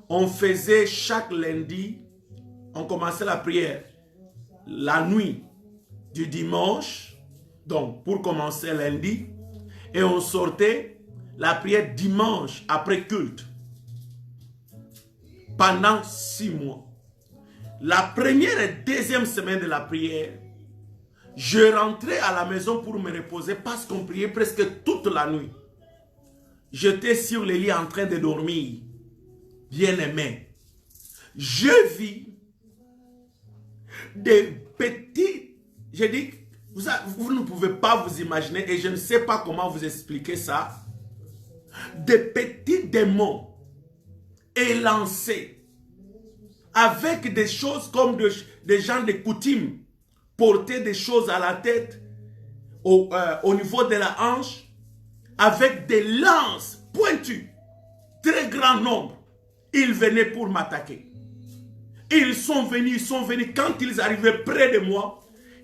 A: On faisait chaque lundi, on commençait la prière la nuit du dimanche, donc pour commencer lundi, et on sortait la prière dimanche après culte pendant 6 mois. La première et deuxième semaine de la prière, je rentrais à la maison pour me reposer parce qu'on priait presque toute la nuit. J'étais sur le lit en train de dormir, bien aimé. Je vis des petits, je dis, vous ne pouvez pas vous imaginer, et je ne sais pas comment vous expliquer ça, des petits démons élancés avec des choses comme des gens de coutume, porter des choses à la tête, au niveau de la hanche, avec des lances pointues, très grand nombre. Ils venaient pour m'attaquer. Ils sont venus, quand ils arrivaient près de moi,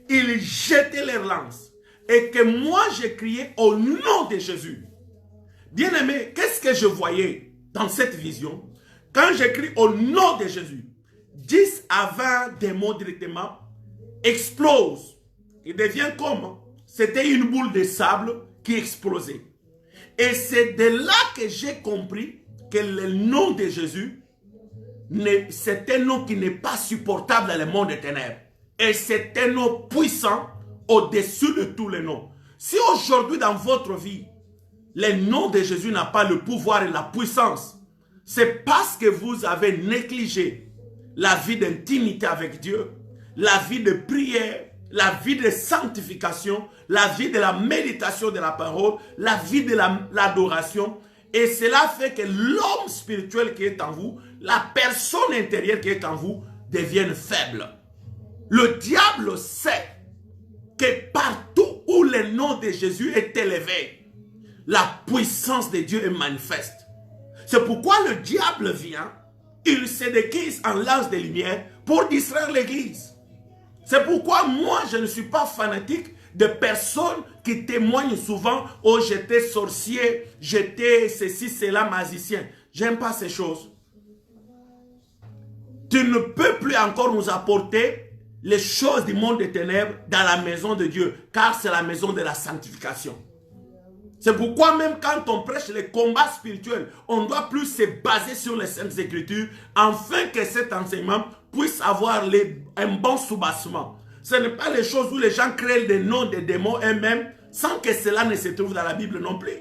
A: ils jetaient leurs lances. Et que moi, j'ai crié au nom de Jésus. Bien aimé, qu'est-ce que je voyais dans cette vision? Quand j'écris au nom de Jésus, 10 à 20 démons directement explosent. Il devient comme, c'était une boule de sable qui explosait. Et c'est de là que j'ai compris que le nom de Jésus, c'est un nom qui n'est pas supportable dans le monde des ténèbres. Et c'est un nom puissant au-dessus de tous les noms. Si aujourd'hui dans votre vie, le nom de Jésus n'a pas le pouvoir et la puissance, c'est parce que vous avez négligé la vie d'intimité avec Dieu, la vie de prière, la vie de sanctification, la vie de la méditation de la parole, la vie de l'adoration. Et cela fait que l'homme spirituel qui est en vous, la personne intérieure qui est en vous, devienne faible. Le diable sait que partout où le nom de Jésus est élevé, la puissance de Dieu est manifeste. C'est pourquoi le diable vient, il se déguise en lance de lumière pour distraire l'église. C'est pourquoi moi, je ne suis pas fanatique de personnes qui témoignent souvent « Oh, j'étais sorcier, j'étais ceci, cela, magicien. » J'aime pas ces choses. Tu ne peux plus encore nous apporter les choses du monde des ténèbres dans la maison de Dieu, car c'est la maison de la sanctification. C'est pourquoi même quand on prêche les combats spirituels, on doit plus se baser sur les Saintes Écritures, afin que cet enseignement puisse avoir un bon soubassement. Ce n'est pas les choses où les gens créent des noms des démons eux-mêmes, sans que cela ne se trouve dans la Bible non plus.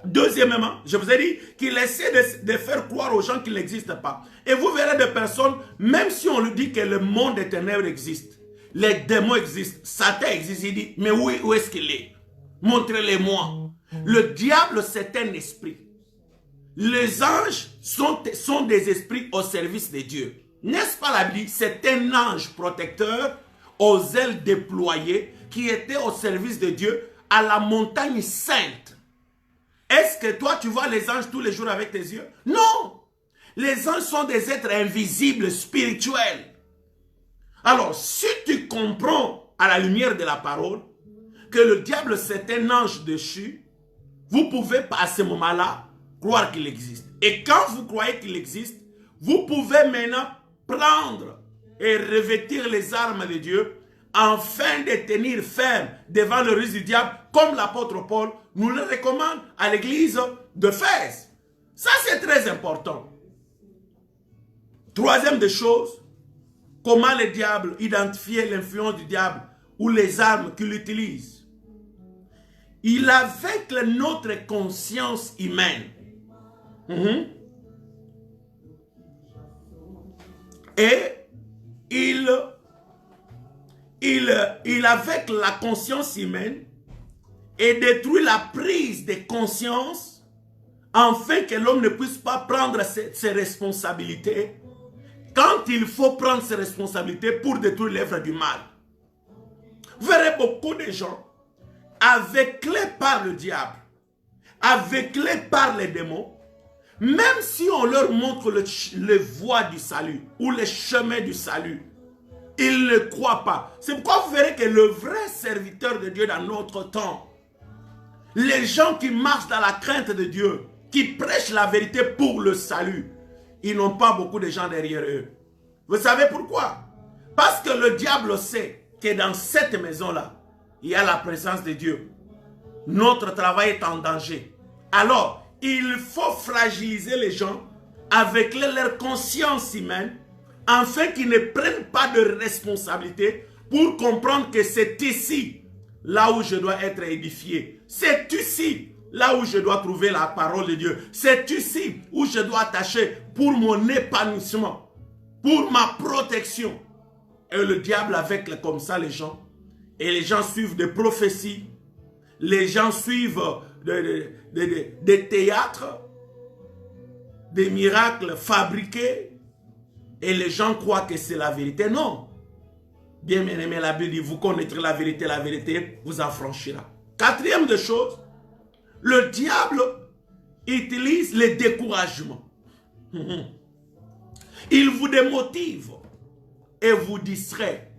A: Deuxièmement, je vous ai dit qu'il essaie de faire croire aux gens qu'il n'existe pas. Et vous verrez des personnes, même si on lui dit que le monde des ténèbres existe, les démons existent, Satan existe, il dit, mais où est-ce qu'il est? Montrez-les-moi. Le diable, c'est un esprit. Les anges sont des esprits au service de Dieu. N'est-ce pas la Bible? C'est un ange protecteur aux ailes déployées qui était au service de Dieu à la montagne sainte. Est-ce que toi, tu vois les anges tous les jours avec tes yeux? Non! Les anges sont des êtres invisibles, spirituels. Alors, si tu comprends à la lumière de la parole que le diable c'est un ange déchu, vous pouvez à ce moment-là croire qu'il existe. Et quand vous croyez qu'il existe, vous pouvez maintenant prendre et revêtir les armes de Dieu afin de tenir ferme devant le risque du diable, comme l'apôtre Paul nous le recommande à l'église d'Éphèse. Ça c'est très important. Troisième des choses, comment le diable identifier l'influence du diable ou les armes qu'il utilise. Il avec notre conscience humaine. Et il avec la conscience humaine et détruit la prise de conscience afin que l'homme ne puisse pas prendre ses responsabilités quand il faut prendre ses responsabilités pour détruire l'œuvre du mal. Vous verrez beaucoup de gens aveuglés par le diable, aveuglés par les démons, même si on leur montre le voie du salut ou le chemin du salut, Ils ne croient pas. C'est pourquoi vous verrez que le vrai serviteur de Dieu dans notre temps, les gens qui marchent dans la crainte de Dieu, qui prêchent la vérité pour le salut, ils n'ont pas beaucoup de gens derrière eux. Vous savez pourquoi? Parce que le diable sait que dans cette maison-là, il y a la présence de Dieu. Notre travail est en danger. Alors, il faut fragiliser les gens avec leur conscience humaine afin qu'ils ne prennent pas de responsabilité pour comprendre que c'est ici, là où je dois être édifié. C'est ici, là où je dois trouver la parole de Dieu. C'est ici où je dois attacher pour mon épanouissement, pour ma protection. Et le diable avec comme ça les gens. Et les gens suivent des prophéties. Les gens suivent des théâtres, des miracles fabriqués. Et les gens croient que c'est la vérité. Non. Bien aimé, la Bible dit, vous connaîtrez la vérité vous affranchira. Quatrième de chose, le diable utilise le découragement. Il vous démotive et vous distrait.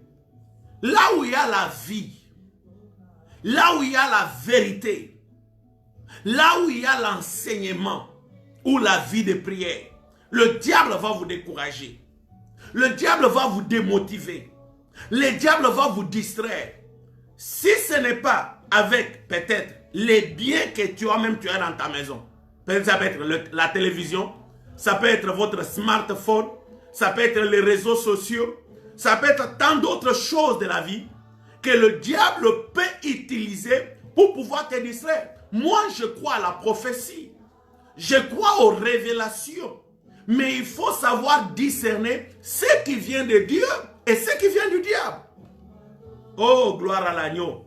A: Là où il y a la vie, là où il y a la vérité, là où il y a l'enseignement ou la vie de prière, le diable va vous décourager. Le diable va vous démotiver. Le diable va vous distraire. Si ce n'est pas avec peut-être les biens que tu as dans ta maison. Peut-être ça peut être la télévision, ça peut être votre smartphone, ça peut être les réseaux sociaux, ça peut être tant d'autres choses de la vie que le diable peut utiliser pour pouvoir te distraire. Moi, je crois à la prophétie. Je crois aux révélations. Mais il faut savoir discerner ce qui vient de Dieu et ce qui vient du diable. Oh, gloire à l'agneau.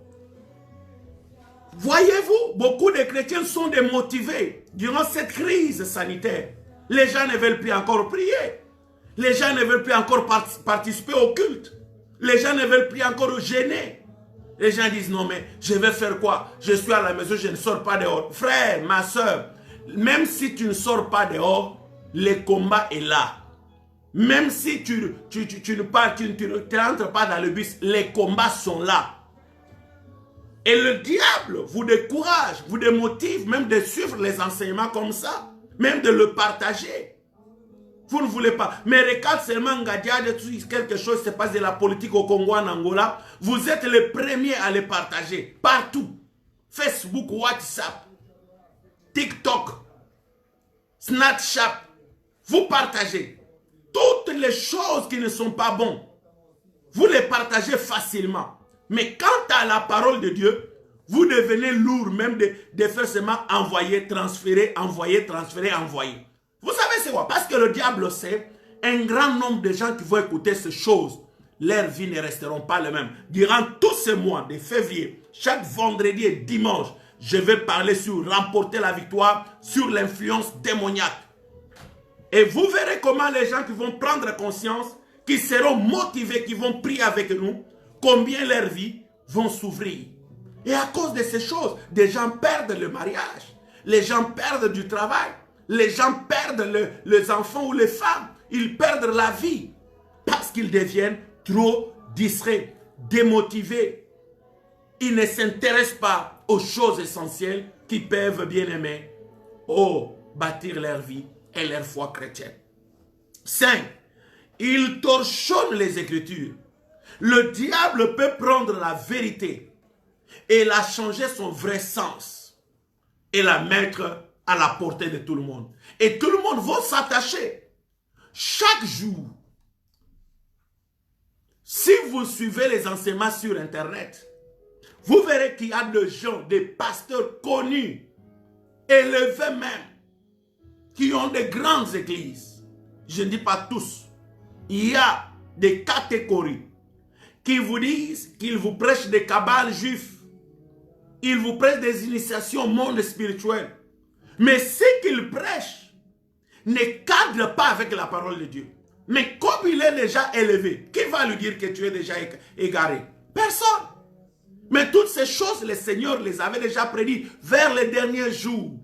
A: Voyez-vous, beaucoup de chrétiens sont démotivés durant cette crise sanitaire. Les gens ne veulent plus encore prier. Les gens ne veulent plus encore participer au culte. Les gens ne veulent plus encore jeûner. Les gens disent non mais je vais faire quoi? Je suis à la maison, je ne sors pas dehors. Frère, ma soeur, même si tu ne sors pas dehors, le combat est là. Même si tu ne rentres pas dans le bus, les combats sont là. Et le diable vous décourage, vous démotive même de suivre les enseignements comme ça, même de le partager. Vous ne voulez pas. Mais regarde seulement Ngadia, quelque chose se passe de la politique au Congo, en Angola. Vous êtes les premiers à les partager partout. Facebook, WhatsApp, TikTok, Snapchat. Vous partagez toutes les choses qui ne sont pas bonnes. Vous les partagez facilement. Mais quant à la parole de Dieu, vous devenez lourd même de faire seulement envoyer, transférer, envoyer, transférer, envoyer. Vous savez c'est quoi? Parce que le diable sait, un grand nombre de gens qui vont écouter ces choses, leurs vies ne resteront pas les mêmes. Durant tous ces mois de février, chaque vendredi et dimanche, je vais parler sur remporter la victoire, sur l'influence démoniaque. Et vous verrez comment les gens qui vont prendre conscience, qui seront motivés, qui vont prier avec nous, combien leur vie vont s'ouvrir. Et à cause de ces choses, des gens perdent le mariage, les gens perdent du travail, les gens perdent les enfants ou les femmes, ils perdent la vie parce qu'ils deviennent trop distraits, démotivés. Ils ne s'intéressent pas aux choses essentielles qui peuvent, bien aimer, bâtir leur vie et leur foi chrétienne. 5. Ils torchonnent les Écritures. Le diable peut prendre la vérité et la changer son vrai sens et la mettre à la portée de tout le monde. Et tout le monde va s'attacher. Chaque jour, si vous suivez les enseignements sur Internet, vous verrez qu'il y a des gens, des pasteurs connus, élevés même, qui ont de grandes églises. Je ne dis pas tous. Il y a des catégories qui vous disent qu'ils vous prêchent des cabales juifs. Ils vous prêchent des initiations au monde spirituel. Mais ce qu'ils prêchent ne cadre pas avec la parole de Dieu. Mais comme il est déjà élevé, qui va lui dire que tu es déjà égaré? Personne. Mais toutes ces choses, le Seigneur les avait déjà prédit vers les derniers jours.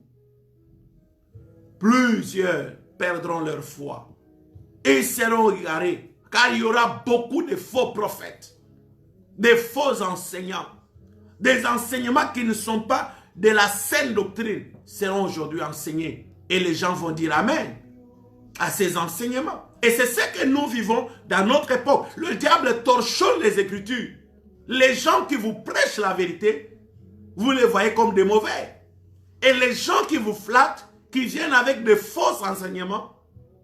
A: Plusieurs perdront leur foi et seront égarés Car il y aura beaucoup de faux prophètes, des faux enseignants, des enseignements qui ne sont pas de la saine doctrine seront aujourd'hui enseignés. Et les gens vont dire Amen à ces enseignements. Et c'est ce que nous vivons dans notre époque. Le diable torchonne les Écritures. Les gens qui vous prêchent la vérité, vous les voyez comme des mauvais. Et les gens qui vous flattent, qui viennent avec de faux enseignements,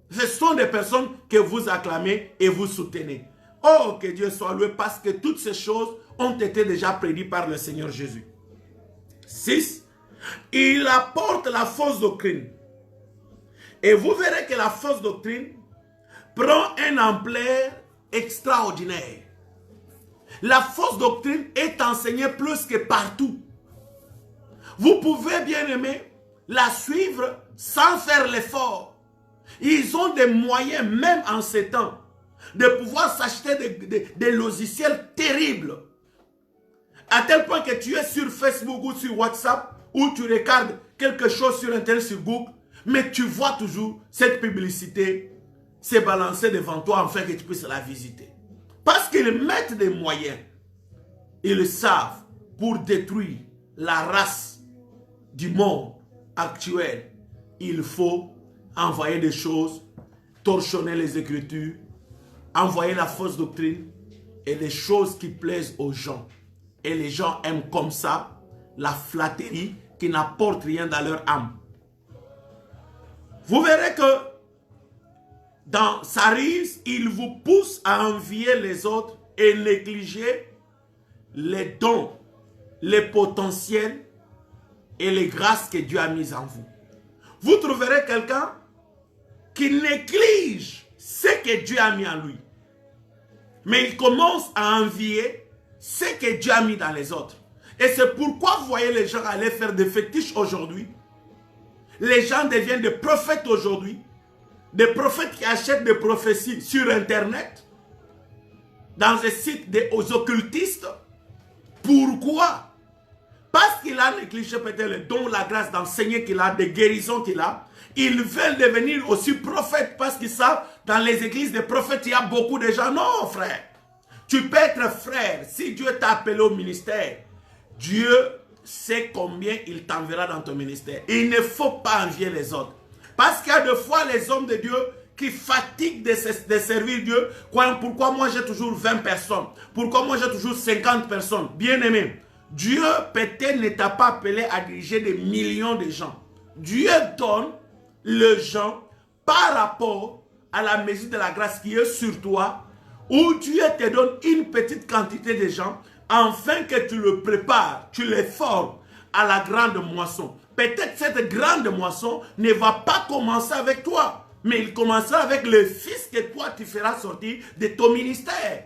A: ce sont des personnes que vous acclamez et vous soutenez. Oh, que Dieu soit loué parce que toutes ces choses ont été déjà prédites par le Seigneur Jésus. 6. Il apporte la fausse doctrine. Et vous verrez que la fausse doctrine prend une ampleur extraordinaire. La fausse doctrine est enseignée plus que partout. Vous pouvez, bien aimé, la suivre sans faire l'effort. Ils ont des moyens, même en ces temps, de pouvoir s'acheter des logiciels terribles. À tel point que tu es sur Facebook ou sur WhatsApp, ou tu regardes quelque chose sur Internet, sur Google, mais tu vois toujours cette publicité se balancer devant toi afin que tu puisses la visiter. Parce qu'ils mettent des moyens, ils le savent, pour détruire la race du monde actuel. Il faut envoyer des choses, torchonner les Écritures, envoyer la fausse doctrine et des choses qui plaisent aux gens. Et les gens aiment comme ça la flatterie qui n'apporte rien dans leur âme. Vous verrez que dans sa ruse, il vous pousse à envier les autres et négliger les dons, les potentiels et les grâces que Dieu a mises en vous. Vous trouverez quelqu'un qui néglige ce que Dieu a mis en lui. Mais il commence à envier ce que Dieu a mis dans les autres. Et c'est pourquoi vous voyez les gens aller faire des fétiches aujourd'hui. Les gens deviennent des prophètes aujourd'hui. Des prophètes qui achètent des prophéties sur Internet, dans des sites des occultistes. Pourquoi? Parce qu'il a négligé peut-être le don, la grâce d'enseigner qu'il a, des guérisons qu'il a. Ils veulent devenir aussi prophètes parce qu'ils savent, dans les églises des prophètes, il y a beaucoup de gens. Non, frère. Tu peux être frère. Si Dieu t'a appelé au ministère, Dieu sait combien il t'enverra dans ton ministère. Il ne faut pas envier les autres. Parce qu'il y a des fois les hommes de Dieu qui fatiguent de servir Dieu. Pourquoi moi j'ai toujours 20 personnes? Pourquoi moi j'ai toujours 50 personnes? Bien aimé, Dieu peut-être ne t'a pas appelé à diriger des millions de gens. Dieu donne les gens par rapport à la mesure de la grâce qui est sur toi, où Dieu te donne une petite quantité de gens afin que tu le prépares, tu les formes à la grande moisson. Peut-être cette grande moisson ne va pas commencer avec toi, mais il commencera avec le fils que toi tu feras sortir de ton ministère.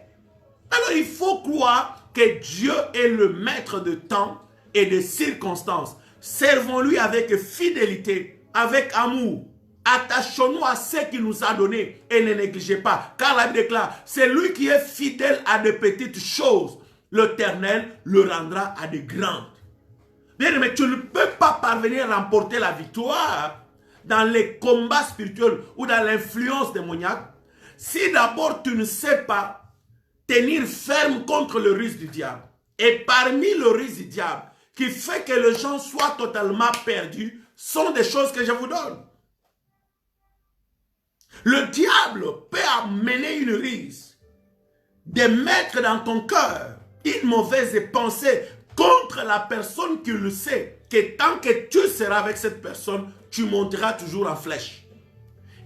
A: Alors il faut croire que Dieu est le maître de temps et de circonstances. Servons-lui avec fidélité, avec amour. Attachons-nous à ce qu'il nous a donné et ne négligez pas. Car la Bible déclare, c'est lui qui est fidèle à de petites choses. L'Éternel le rendra à de grandes. Bien, mais tu ne peux pas parvenir à remporter la victoire dans les combats spirituels ou dans l'influence démoniaque si d'abord tu ne sais pas tenir ferme contre le ruse du diable. Et parmi le ruse du diable qui fait que les gens soient totalement perdus sont des choses que je vous donne. Le diable peut amener une ruse de mettre dans ton cœur une mauvaise pensée contre la personne qui le sait, que tant que tu seras avec cette personne, tu monteras toujours en flèche.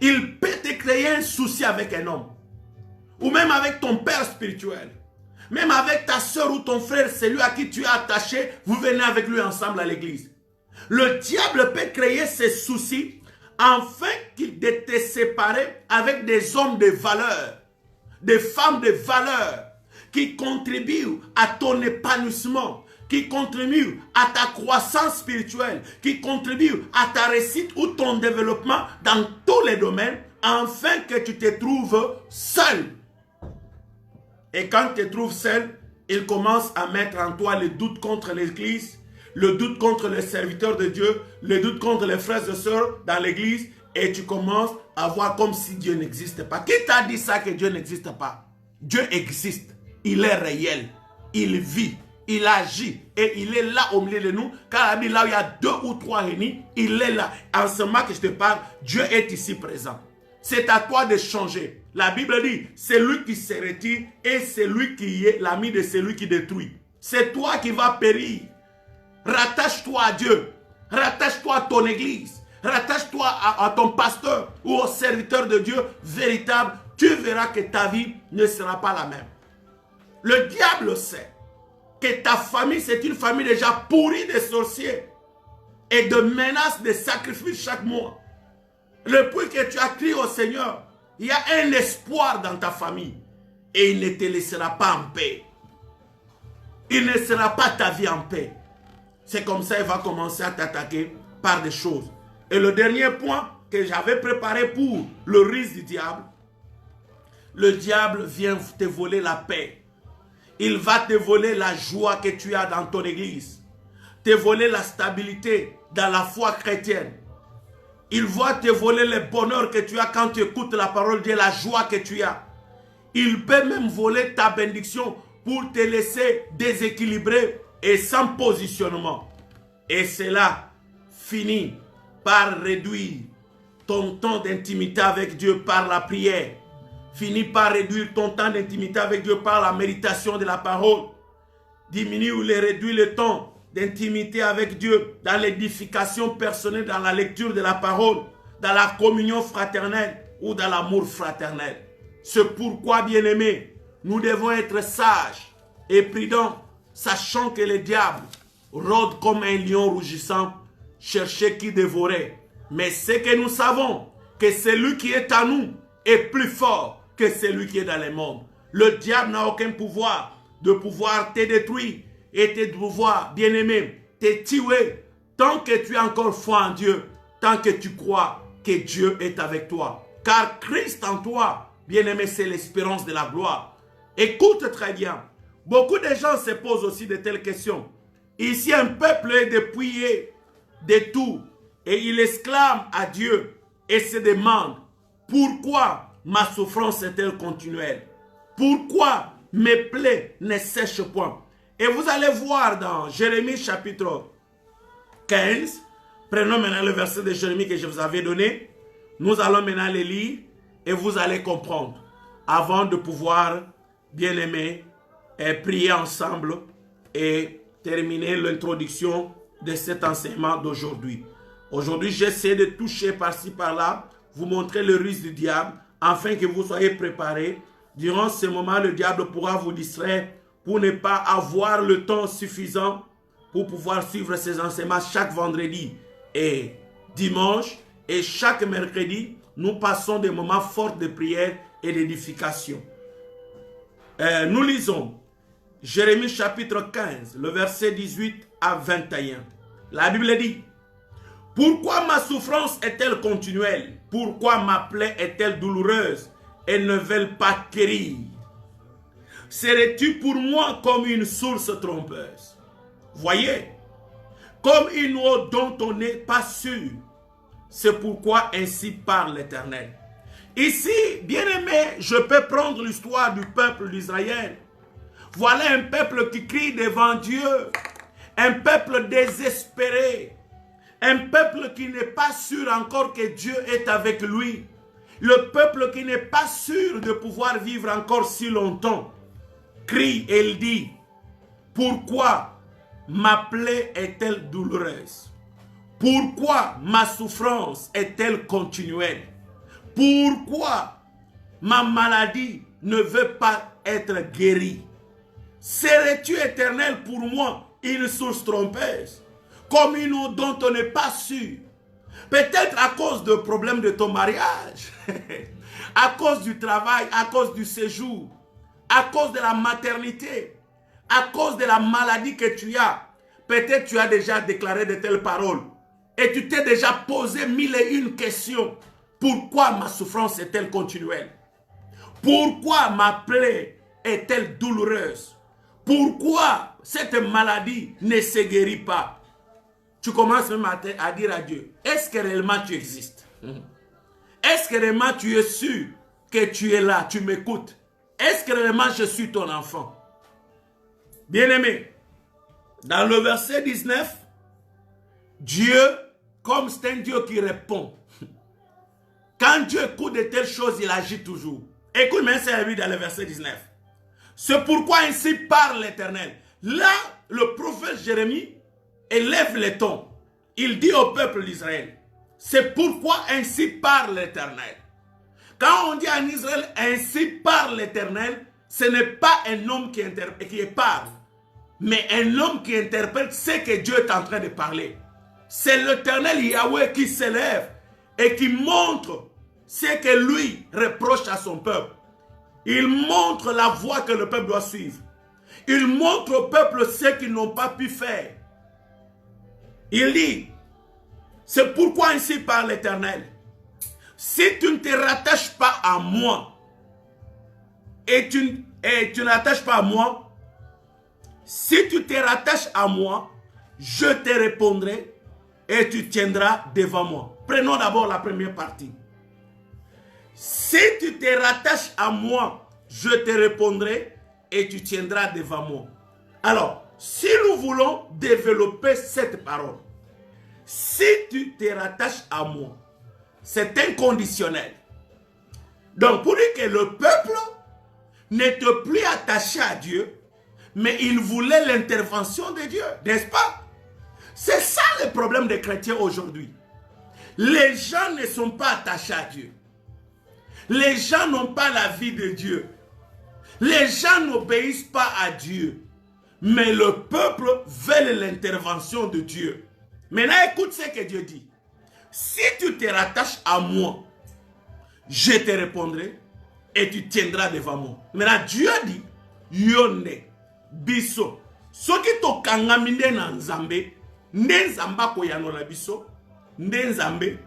A: Il peut te créer un souci avec un homme, ou même avec ton père spirituel, même avec ta soeur ou ton frère, celui à qui tu es attaché, vous venez avec lui ensemble à l'église. Le diable peut créer ces soucis afin de te séparer avec des hommes de valeur, des femmes de valeur, qui contribuent à ton épanouissement, qui contribuent à ta croissance spirituelle, qui contribuent à ta réussite ou ton développement dans tous les domaines, afin que tu te trouves seul. Et quand tu te trouves seul, il commence à mettre en toi le doute contre l'église, le doute contre les serviteurs de Dieu, le doute contre les frères et sœurs dans l'église, et tu commences à voir comme si Dieu n'existe pas. Qui t'a dit ça que Dieu n'existe pas? Dieu existe, il est réel, il vit, il agit et il est là au milieu de nous. Car la Bible, là où il y a 2 ou 3 réunis, il est là. En ce moment que je te parle, Dieu est ici présent. C'est à toi de changer. La Bible dit, c'est lui qui se retire et c'est lui qui est l'ami de celui qui détruit. C'est toi qui vas périr. Rattache-toi à Dieu. Rattache-toi à ton église. Rattache-toi à ton pasteur ou au serviteur de Dieu véritable. Tu verras que ta vie ne sera pas la même. Le diable sait que ta famille, c'est une famille déjà pourrie de sorciers et de menaces de sacrifices chaque mois. Depuis que tu as crié au Seigneur, il y a un espoir dans ta famille et il ne te laissera pas en paix. Il ne laissera pas ta vie en paix. C'est comme ça qu'il va commencer à t'attaquer par des choses. Et le dernier point que j'avais préparé pour le risque du diable, le diable vient te voler la paix. Il va te voler la joie que tu as dans ton église. Te voler la stabilité dans la foi chrétienne. Il va te voler le bonheur que tu as quand tu écoutes la parole de Dieu, la joie que tu as. Il peut même voler ta bénédiction pour te laisser déséquilibré et sans positionnement. Et cela finit par réduire ton temps d'intimité avec Dieu par la prière. Finit par réduire ton temps d'intimité avec Dieu par la méditation de la parole. Diminue ou réduit le temps d'intimité avec Dieu dans l'édification personnelle, dans la lecture de la parole, dans la communion fraternelle ou dans l'amour fraternel. C'est pourquoi, bien-aimés, nous devons être sages et prudents, sachant que le diable rôde comme un lion rougissant, chercher qui dévorer. Mais c'est que nous savons que celui qui est à nous est plus fort que celui qui est dans le monde. Le diable n'a aucun pouvoir de pouvoir te détruire et te pouvoir, bien-aimé, te tuer tant que tu as encore foi en Dieu, tant que tu crois que Dieu est avec toi. Car Christ en toi, bien-aimé, c'est l'espérance de la gloire. Écoute très bien. Beaucoup de gens se posent aussi de telles questions. Ici, un peuple est dépouillé de tout et il exclame à Dieu et se demande pourquoi ma souffrance est-elle continuelle? Pourquoi mes plaies ne sèchent point? Et vous allez voir dans Jérémie chapitre 15, prenons maintenant le verset de Jérémie que je vous avais donné. Nous allons maintenant le lire et vous allez comprendre avant de pouvoir, bien aimé, prier ensemble et terminer l'introduction de cet enseignement d'aujourd'hui. Aujourd'hui, j'essaie de toucher par-ci, par-là, vous montrer le risque du diable, afin que vous soyez préparés. Durant ce moment, le diable pourra vous distraire pour ne pas avoir le temps suffisant pour pouvoir suivre ces enseignements chaque vendredi et dimanche. Et chaque mercredi, nous passons des moments forts de prière et d'édification. Nous lisons Jérémie chapitre 15, le verset 18 à 21. La Bible dit: pourquoi ma souffrance est-elle continuelle? Pourquoi ma plaie est-elle douloureuse et ne veulent pas guérir? Serais-tu pour moi comme une source trompeuse? Voyez, comme une eau dont on n'est pas sûr. C'est pourquoi ainsi parle l'Éternel. Ici, bien-aimé, je peux prendre l'histoire du peuple d'Israël. Voilà un peuple qui crie devant Dieu. Un peuple désespéré. Un peuple qui n'est pas sûr encore que Dieu est avec lui. Le peuple qui n'est pas sûr de pouvoir vivre encore si longtemps. Crie et il dit: pourquoi ma plaie est-elle douloureuse? Pourquoi ma souffrance est-elle continuelle? Pourquoi ma maladie ne veut pas être guérie? Serais-tu éternel pour moi une source trompeuse, comme une eau dont on n'est pas sûr? Peut-être à cause de problèmes de ton mariage, à cause du travail, à cause du séjour, à cause de la maternité, à cause de la maladie que tu as. Peut-être tu as déjà déclaré de telles paroles et tu t'es déjà posé 1001 questions. Pourquoi ma souffrance est-elle continuelle? Pourquoi ma plaie est-elle douloureuse? Pourquoi cette maladie ne se guérit pas? Tu commences même à dire à Dieu: est-ce que réellement tu existes? Est-ce que réellement tu es sûr que tu es là, tu m'écoutes? Est-ce que réellement je suis ton enfant? Bien-aimé, dans le verset 19, Dieu, comme c'est un Dieu qui répond, quand Dieu écoute de telles choses, il agit toujours. Écoute maintenant, c'est dans le verset 19. C'est pourquoi ainsi parle l'Éternel. Là, le prophète Jérémie élève les tons. Il dit au peuple d'Israël, c'est pourquoi ainsi parle l'Éternel. Quand on dit en Israël, ainsi parle l'Éternel, ce n'est pas un homme qui parle, mais un homme qui interprète ce que Dieu est en train de parler. C'est l'Éternel Yahweh qui s'élève et qui montre ce que lui reproche à son peuple. Il montre la voie que le peuple doit suivre. Il montre au peuple ce qu'ils n'ont pas pu faire. Il dit, c'est pourquoi ainsi parle l'Éternel. Si tu ne te rattaches pas à moi, et tu ne rattaches pas à moi, si tu te rattaches à moi, je te répondrai et tu tiendras devant moi. Prenons d'abord la première partie. Si tu te rattaches à moi, je te répondrai et tu tiendras devant moi. Alors, si nous voulons développer cette parole, si tu te rattaches à moi, c'est inconditionnel. Donc, pour dire que le peuple n'était plus attaché à Dieu, mais il voulait l'intervention de Dieu, n'est-ce pas? C'est ça le problème des chrétiens aujourd'hui. Les gens ne sont pas attachés à Dieu. Les gens n'ont pas la vie de Dieu. Les gens n'obéissent pas à Dieu. Mais le peuple veut l'intervention de Dieu. Maintenant, écoute ce que Dieu dit. Si tu te rattaches à moi, je te répondrai et tu tiendras devant moi. Maintenant, Dieu dit, Yone, biso, soki to kangaminde na nzambe, nde nzamba koyanola biso, nde nzambe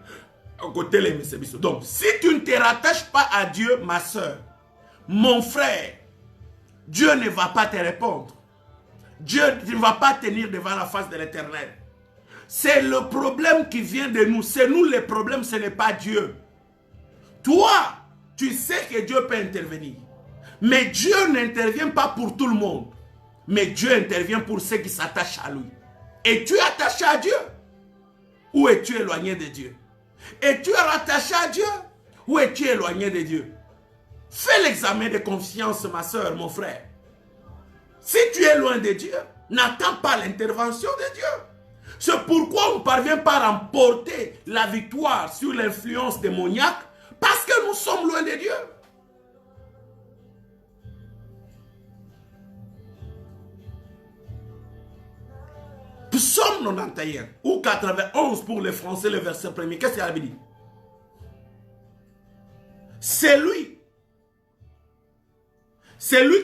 A: kotelemisa biso. Donc, si tu ne te rattaches pas à Dieu, ma soeur, mon frère, Dieu ne va pas te répondre. Dieu ne va pas tenir devant la face de l'Éternel. C'est le problème qui vient de nous. C'est nous les problèmes, ce n'est pas Dieu. Toi, tu sais que Dieu peut intervenir. Mais Dieu n'intervient pas pour tout le monde. Mais Dieu intervient pour ceux qui s'attachent à lui. Es-tu attaché à Dieu? Ou es-tu éloigné de Dieu? Es-tu rattaché à Dieu? Ou es-tu éloigné de Dieu? Fais l'examen de conscience, ma soeur, mon frère. Si tu es loin de Dieu, n'attends pas l'intervention de Dieu. C'est pourquoi on ne parvient pas à remporter la victoire sur l'influence démoniaque, parce que nous sommes loin de Dieu. Psaume 91 ou 91 pour les Français, le verset premier. Qu'est-ce qu'il a dit? C'est lui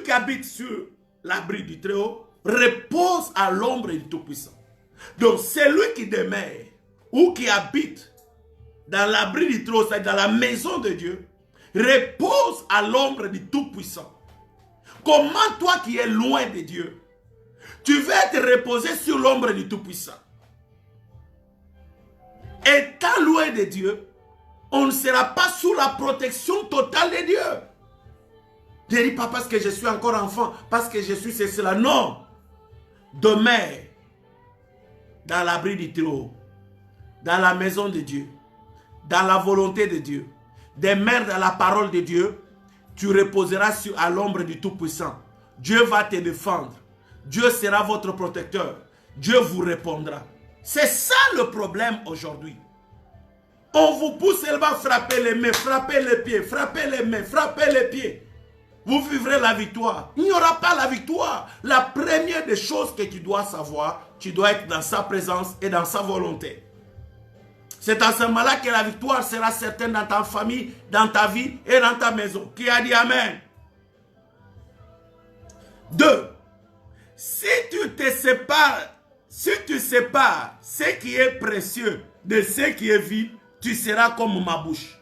A: qui habite sur l'abri du Très-Haut, repose à l'ombre du Tout-Puissant. Donc, c'est lui qui demeure ou qui habite dans l'abri du Très-Haut, c'est-à-dire dans la maison de Dieu, repose à l'ombre du Tout-Puissant. Comment toi qui es loin de Dieu, tu vas te reposer sur l'ombre du Tout-Puissant? Étant loin de Dieu, on ne sera pas sous la protection totale de Dieu. Je ne dis pas parce que je suis encore enfant, parce que je suis cela. Non. Demeure dans l'abri du Très-Haut, dans la maison de Dieu, dans la volonté de Dieu. Demeure dans la parole de Dieu, tu reposeras à l'ombre du Tout-Puissant. Dieu va te défendre. Dieu sera votre protecteur. Dieu vous répondra. C'est ça le problème aujourd'hui. On vous pousse, elle va frapper les mains, frapper les pieds, frapper les mains, frapper les pieds. Vous vivrez la victoire. Il n'y aura pas la victoire. La première des choses que tu dois savoir, tu dois être dans sa présence et dans sa volonté. C'est à ce moment-là que la victoire sera certaine dans ta famille, dans ta vie et dans ta maison. Qui a dit Amen? 2. Si tu te sépares, si tu sépares ce qui est précieux de ce qui est vil, tu seras comme ma bouche.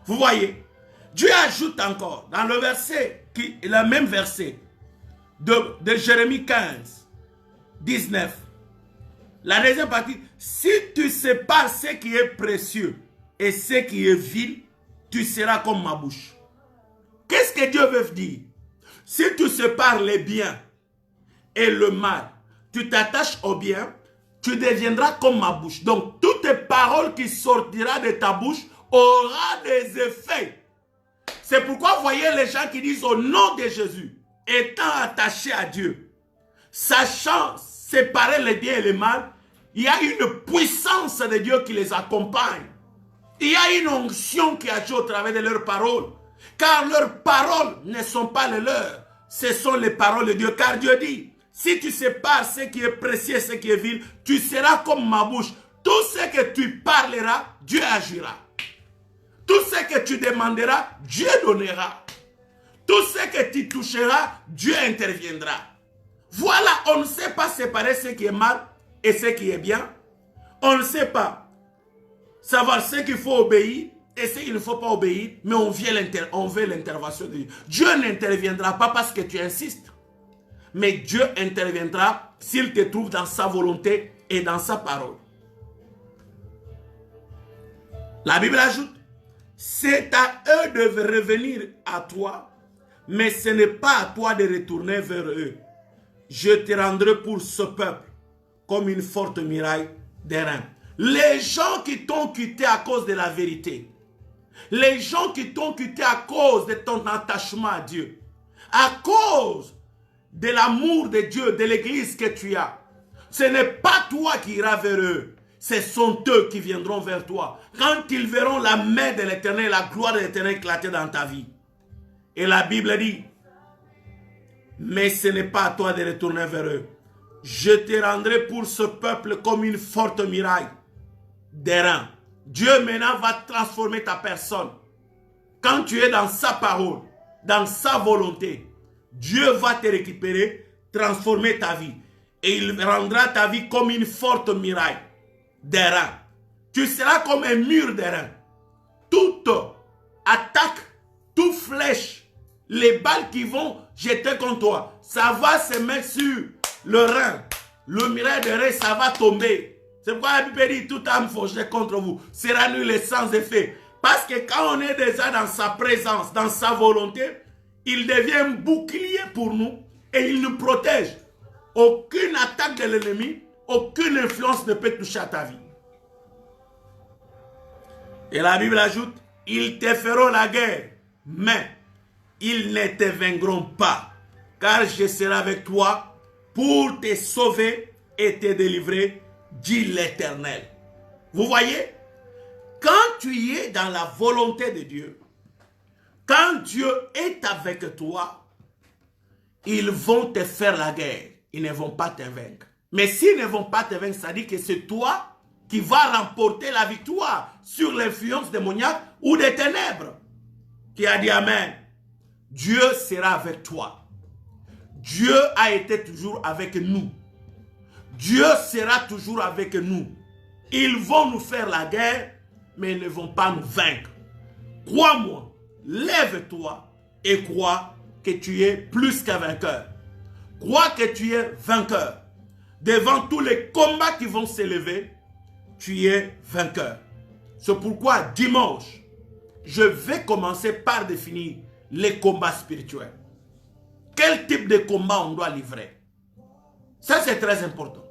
A: Vous voyez? Dieu ajoute encore dans le verset, le même verset de Jérémie 15, 19. La deuxième partie, si tu sépares ce qui est précieux et ce qui est vil, tu seras comme ma bouche. Qu'est-ce que Dieu veut dire? Si tu sépares les biens et le mal, tu t'attaches au bien, tu deviendras comme ma bouche. Donc, toutes les paroles qui sortiront de ta bouche auront des effets. C'est pourquoi vous voyez les gens qui disent au nom de Jésus, étant attachés à Dieu, sachant séparer les biens et le mal, il y a une puissance de Dieu qui les accompagne. Il y a une onction qui agit au travers de leurs paroles. Car leurs paroles ne sont pas les leurs. Ce sont les paroles de Dieu. Car Dieu dit, si tu sépares ce qui est précieux et ce qui est vil, tu seras comme ma bouche. Tout ce que tu parleras, Dieu agira. Tout ce que tu demanderas, Dieu donnera. Tout ce que tu toucheras, Dieu interviendra. Voilà, on ne sait pas séparer ce qui est mal et ce qui est bien. On ne sait pas savoir ce qu'il faut obéir et ce qu'il ne faut pas obéir, mais on veut l'intervention de Dieu. Dieu n'interviendra pas parce que tu insistes, mais Dieu interviendra s'il te trouve dans sa volonté et dans sa parole. La Bible ajoute, c'est à eux de revenir à toi, mais ce n'est pas à toi de retourner vers eux. Je te rendrai pour ce peuple comme une forte muraille d'airain. Les gens qui t'ont quitté à cause de la vérité, les gens qui t'ont quitté à cause de ton attachement à Dieu, à cause de l'amour de Dieu, de l'église que tu as, ce n'est pas toi qui iras vers eux, ce sont eux qui viendront vers toi. Quand ils verront la main de l'Éternel, la gloire de l'Éternel éclater dans ta vie. Et la Bible dit, mais ce n'est pas à toi de retourner vers eux. Je te rendrai pour ce peuple comme une forte muraille d'airain. Dieu maintenant va transformer ta personne. Quand tu es dans sa parole, dans sa volonté, Dieu va te récupérer, transformer ta vie. Et il rendra ta vie comme une forte muraille d'airain. Tu seras comme un mur d'airain. Toute attaque, toute flèche, les balles qui vont jeter contre toi, ça va se mettre sur le rein. Le muraille d'airain, ça va tomber. C'est pourquoi la Bible dit, toute âme forgée contre vous sera nulle et sans effet. Parce que quand on est déjà dans sa présence, dans sa volonté, il devient un bouclier pour nous et il nous protège. Aucune attaque de l'ennemi, aucune influence ne peut toucher à ta vie. Et la Bible ajoute, ils te feront la guerre, mais ils ne te vaincront pas, car je serai avec toi pour te sauver et te délivrer, dit l'Éternel. Vous voyez, quand tu es dans la volonté de Dieu, quand Dieu est avec toi, ils vont te faire la guerre. Ils ne vont pas te vaincre. Mais s'ils ne vont pas te vaincre, ça dit que c'est toi qui vas remporter la victoire sur l'influence démoniaque ou des ténèbres. Qui a dit Amen. Dieu sera avec toi. Dieu a été toujours avec nous. Dieu sera toujours avec nous. Ils vont nous faire la guerre, mais ils ne vont pas nous vaincre. Crois-moi, lève-toi et crois que tu es plus qu'un vainqueur. Crois que tu es vainqueur. Devant tous les combats qui vont s'élever, tu es vainqueur. C'est pourquoi dimanche, je vais commencer par définir les combats spirituels. Quel type de combat on doit livrer? Ça, c'est très important.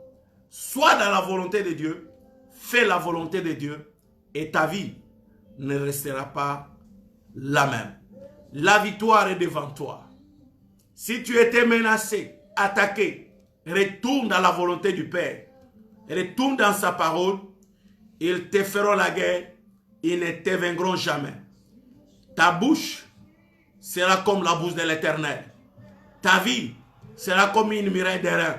A: Sois dans la volonté de Dieu, fais la volonté de Dieu et ta vie ne restera pas la même. La victoire est devant toi. Si tu étais menacé, attaqué, retourne dans la volonté du Père. Retourne dans sa parole. Ils te feront la guerre. Ils ne te vaincront jamais. Ta bouche sera comme la bouche de l'Éternel. Ta vie sera comme une muraille d'airain.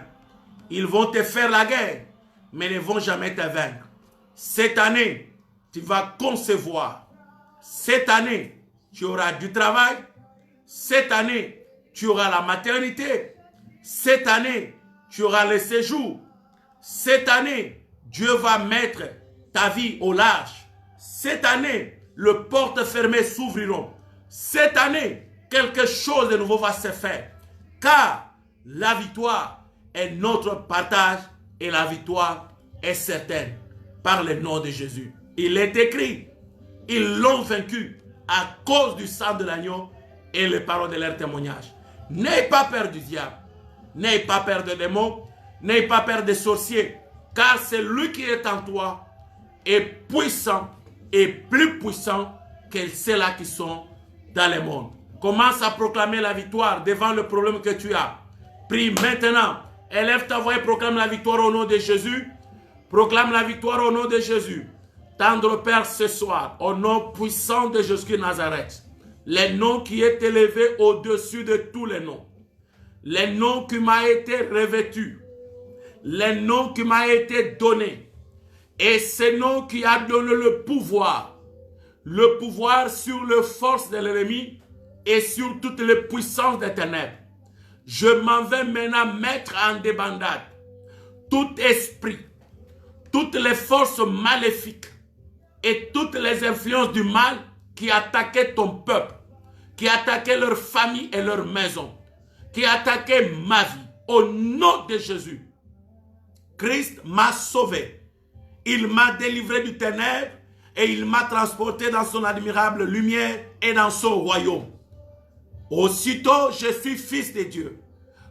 A: Ils vont te faire la guerre, mais ne vont jamais te vaincre. Cette année, tu vas concevoir. Cette année, tu auras du travail. Cette année, tu auras la maternité. Cette année, tu auras le séjour. Cette année, Dieu va mettre ta vie au large. Cette année, les portes fermées s'ouvriront. Cette année, quelque chose de nouveau va se faire. Car la victoire est notre partage et la victoire est certaine par le nom de Jésus. Il est écrit, Ils l'ont vaincu à cause du sang de l'agneau et les paroles de leur témoignage. N'ayez pas peur du diable. N'ayez pas peur des démons. N'ayez pas peur des sorciers. Car c'est lui qui est en toi est puissant et plus puissant que ceux-là qui sont dans le monde. Commence à proclamer la victoire devant le problème que tu as. Prie maintenant. Élève ta voix et proclame la victoire au nom de Jésus. Proclame la victoire au nom de Jésus. Tendre Père, ce soir, au nom puissant de Jésus de Nazareth, le nom qui est élevé au-dessus de tous les noms, le nom qui m'a été revêtu, le nom qui m'a été donné, et ce nom qui a donné le pouvoir sur les forces de l'ennemi et sur toutes les puissances des ténèbres. Je m'en vais maintenant mettre en débandade tout esprit, toutes les forces maléfiques et toutes les influences du mal qui attaquaient ton peuple, qui attaquaient leur famille et leur maison, qui attaquaient ma vie. Au nom de Jésus, Christ m'a sauvé. Il m'a délivré du ténèbre et il m'a transporté dans son admirable lumière et dans son royaume. Aussitôt, je suis fils de Dieu,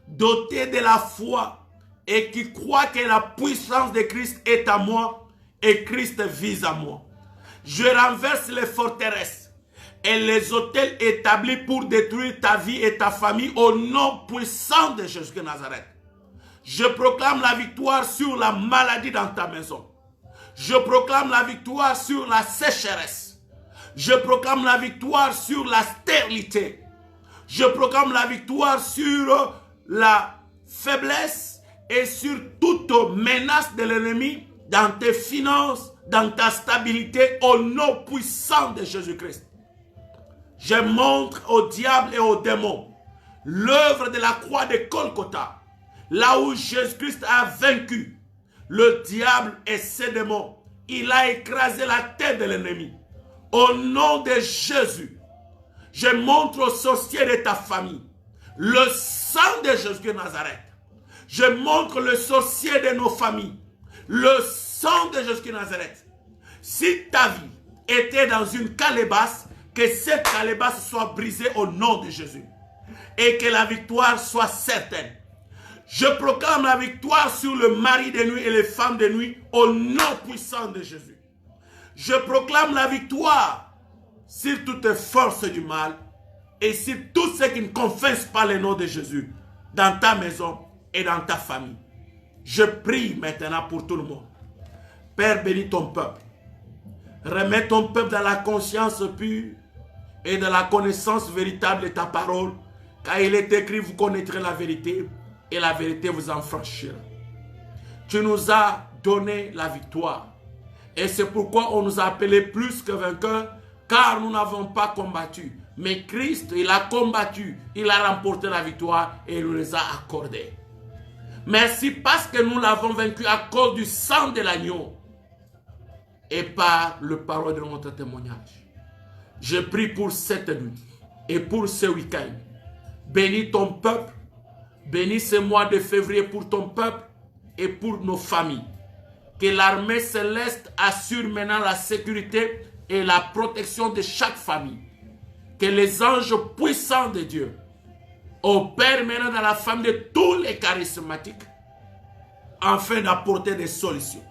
A: doté de la foi et qui croit que la puissance de Christ est à moi et Christ vise à moi. Je renverse les forteresses et les hôtels établis pour détruire ta vie et ta famille au nom puissant de Jésus de Nazareth. Je proclame la victoire sur la maladie dans ta maison. Je proclame la victoire sur la sécheresse. Je proclame la victoire sur la stérilité. Je proclame la victoire sur la faiblesse et sur toute menace de l'ennemi dans tes finances, dans ta stabilité, au nom puissant de Jésus-Christ. Je montre au diable et aux démons l'œuvre de la croix de Golgotha, là où Jésus-Christ a vaincu le diable et ses démons. Il a écrasé la tête de l'ennemi. Au nom de Jésus, je montre aux sorciers de ta famille le sang de Jésus de Nazareth. Je montre le sorcier de nos familles le sang de Jésus de Nazareth. Si ta vie était dans une calebasse, que cette calebasse soit brisée au nom de Jésus et que la victoire soit certaine. Je proclame la victoire sur le mari de nuit et les femmes de nuit au nom puissant de Jésus. Je proclame la victoire sur toutes les forces du mal et sur tous ceux qui ne confessent pas le nom de Jésus dans ta maison et dans ta famille. Je prie maintenant pour tout le monde. Père, bénis ton peuple. Remets ton peuple dans la conscience pure et dans la connaissance véritable de ta parole, car il est écrit, vous connaîtrez la vérité et la vérité vous en franchira. Tu nous as donné la victoire et c'est pourquoi on nous a appelés plus que vainqueurs, car nous n'avons pas combattu. Mais Christ, il a combattu, il a remporté la victoire et il nous les a accordés. Merci parce que nous l'avons vaincu à cause du sang de l'agneau et par le parole de notre témoignage. Je prie pour cette nuit et pour ce week-end. Bénis ton peuple, bénis ce mois de février pour ton peuple et pour nos familles. Que l'armée céleste assure maintenant la sécurité et la protection de chaque famille. Que les anges puissants de Dieu opèrent maintenant dans la famille de tous les charismatiques afin d'apporter des solutions.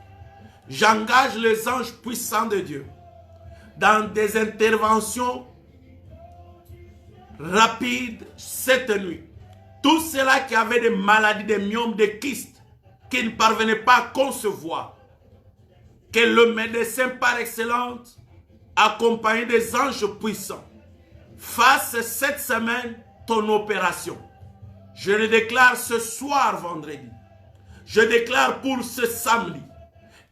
A: J'engage les anges puissants de Dieu dans des interventions rapides cette nuit. Tous ceux-là qui avaient des maladies, des myomes, des kystes, qui ne parvenaient pas à concevoir, que le médecin par excellence, accompagné des anges puissants, fasse cette semaine ton opération. Je le déclare ce soir vendredi. Je déclare pour ce samedi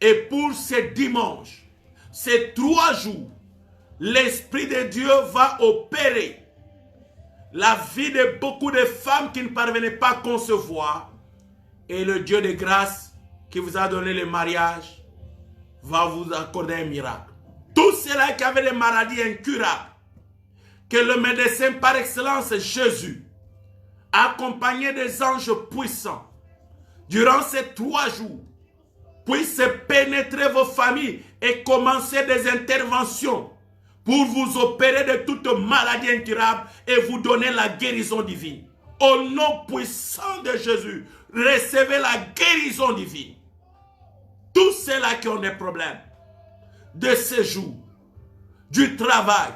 A: et pour ce dimanche, ces 3 jours, l'Esprit de Dieu va opérer la vie de beaucoup de femmes qui ne parvenaient pas à concevoir. Et le Dieu de grâce qui vous a donné le mariage va vous accorder un miracle. Tous ceux-là qui avaient des maladies incurables, que le médecin par excellence, Jésus, accompagné des anges puissants, durant ces 3 jours, puisse pénétrer vos familles et commencer des interventions pour vous opérer de toute maladie incurable et vous donner la guérison divine. Au nom puissant de Jésus, recevez la guérison divine. Tous ceux-là qui ont des problèmes de séjour, du travail,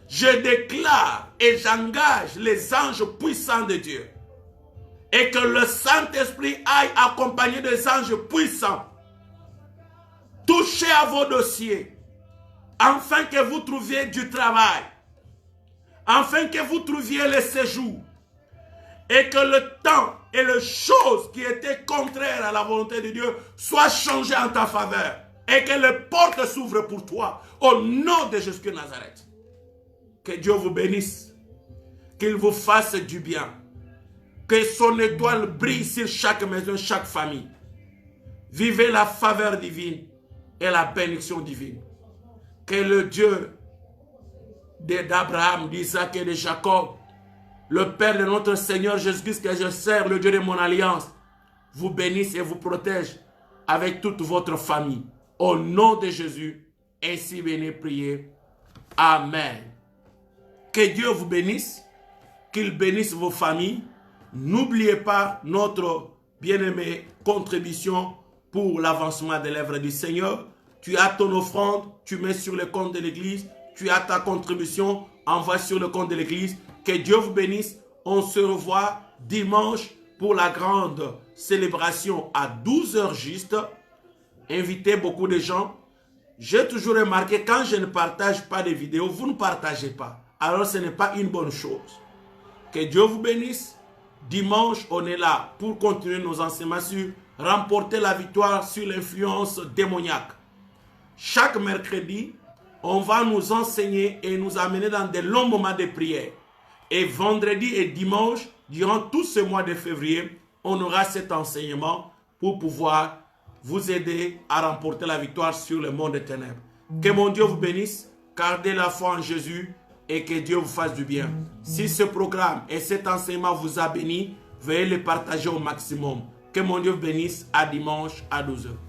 A: je déclare et j'engage les anges puissants de Dieu et que le Saint-Esprit aille accompagné des anges puissants. Touchez à vos dossiers afin que vous trouviez du travail, afin que vous trouviez le séjour et que le temps et les choses qui étaient contraires à la volonté de Dieu soient changées en ta faveur et que les portes s'ouvrent pour toi au nom de Jésus de Nazareth. Que Dieu vous bénisse, qu'il vous fasse du bien, que son étoile brille sur chaque maison, chaque famille. Vivez la faveur divine et la bénédiction divine. Que le Dieu d'Abraham, d'Isaac et de Jacob, le Père de notre Seigneur Jésus-Christ que je sers, le Dieu de mon alliance, vous bénisse et vous protège avec toute votre famille. Au nom de Jésus, ainsi venez prier. Amen. Que Dieu vous bénisse, qu'il bénisse vos familles. N'oubliez pas notre bien-aimée contribution pour l'avancement de l'œuvre du Seigneur. Tu as ton offrande, tu mets sur le compte de l'église. Tu as ta contribution, envoie sur le compte de l'église. Que Dieu vous bénisse. On se revoit dimanche pour la grande célébration à 12 h juste. Invitez beaucoup de gens. J'ai toujours remarqué, quand je ne partage pas de vidéos, vous ne partagez pas. Alors ce n'est pas une bonne chose. Que Dieu vous bénisse. Dimanche, on est là pour continuer nos enseignements sur remporter la victoire sur l'influence démoniaque. Chaque mercredi, on va nous enseigner et nous amener dans de longs moments de prière. Et vendredi et dimanche, durant tout ce mois de février, on aura cet enseignement pour pouvoir vous aider à remporter la victoire sur le monde des ténèbres. Que mon Dieu vous bénisse, gardez la foi en Jésus et que Dieu vous fasse du bien. Si ce programme et cet enseignement vous a béni, veuillez le partager au maximum. Que mon Dieu vous bénisse. À dimanche à 12 h.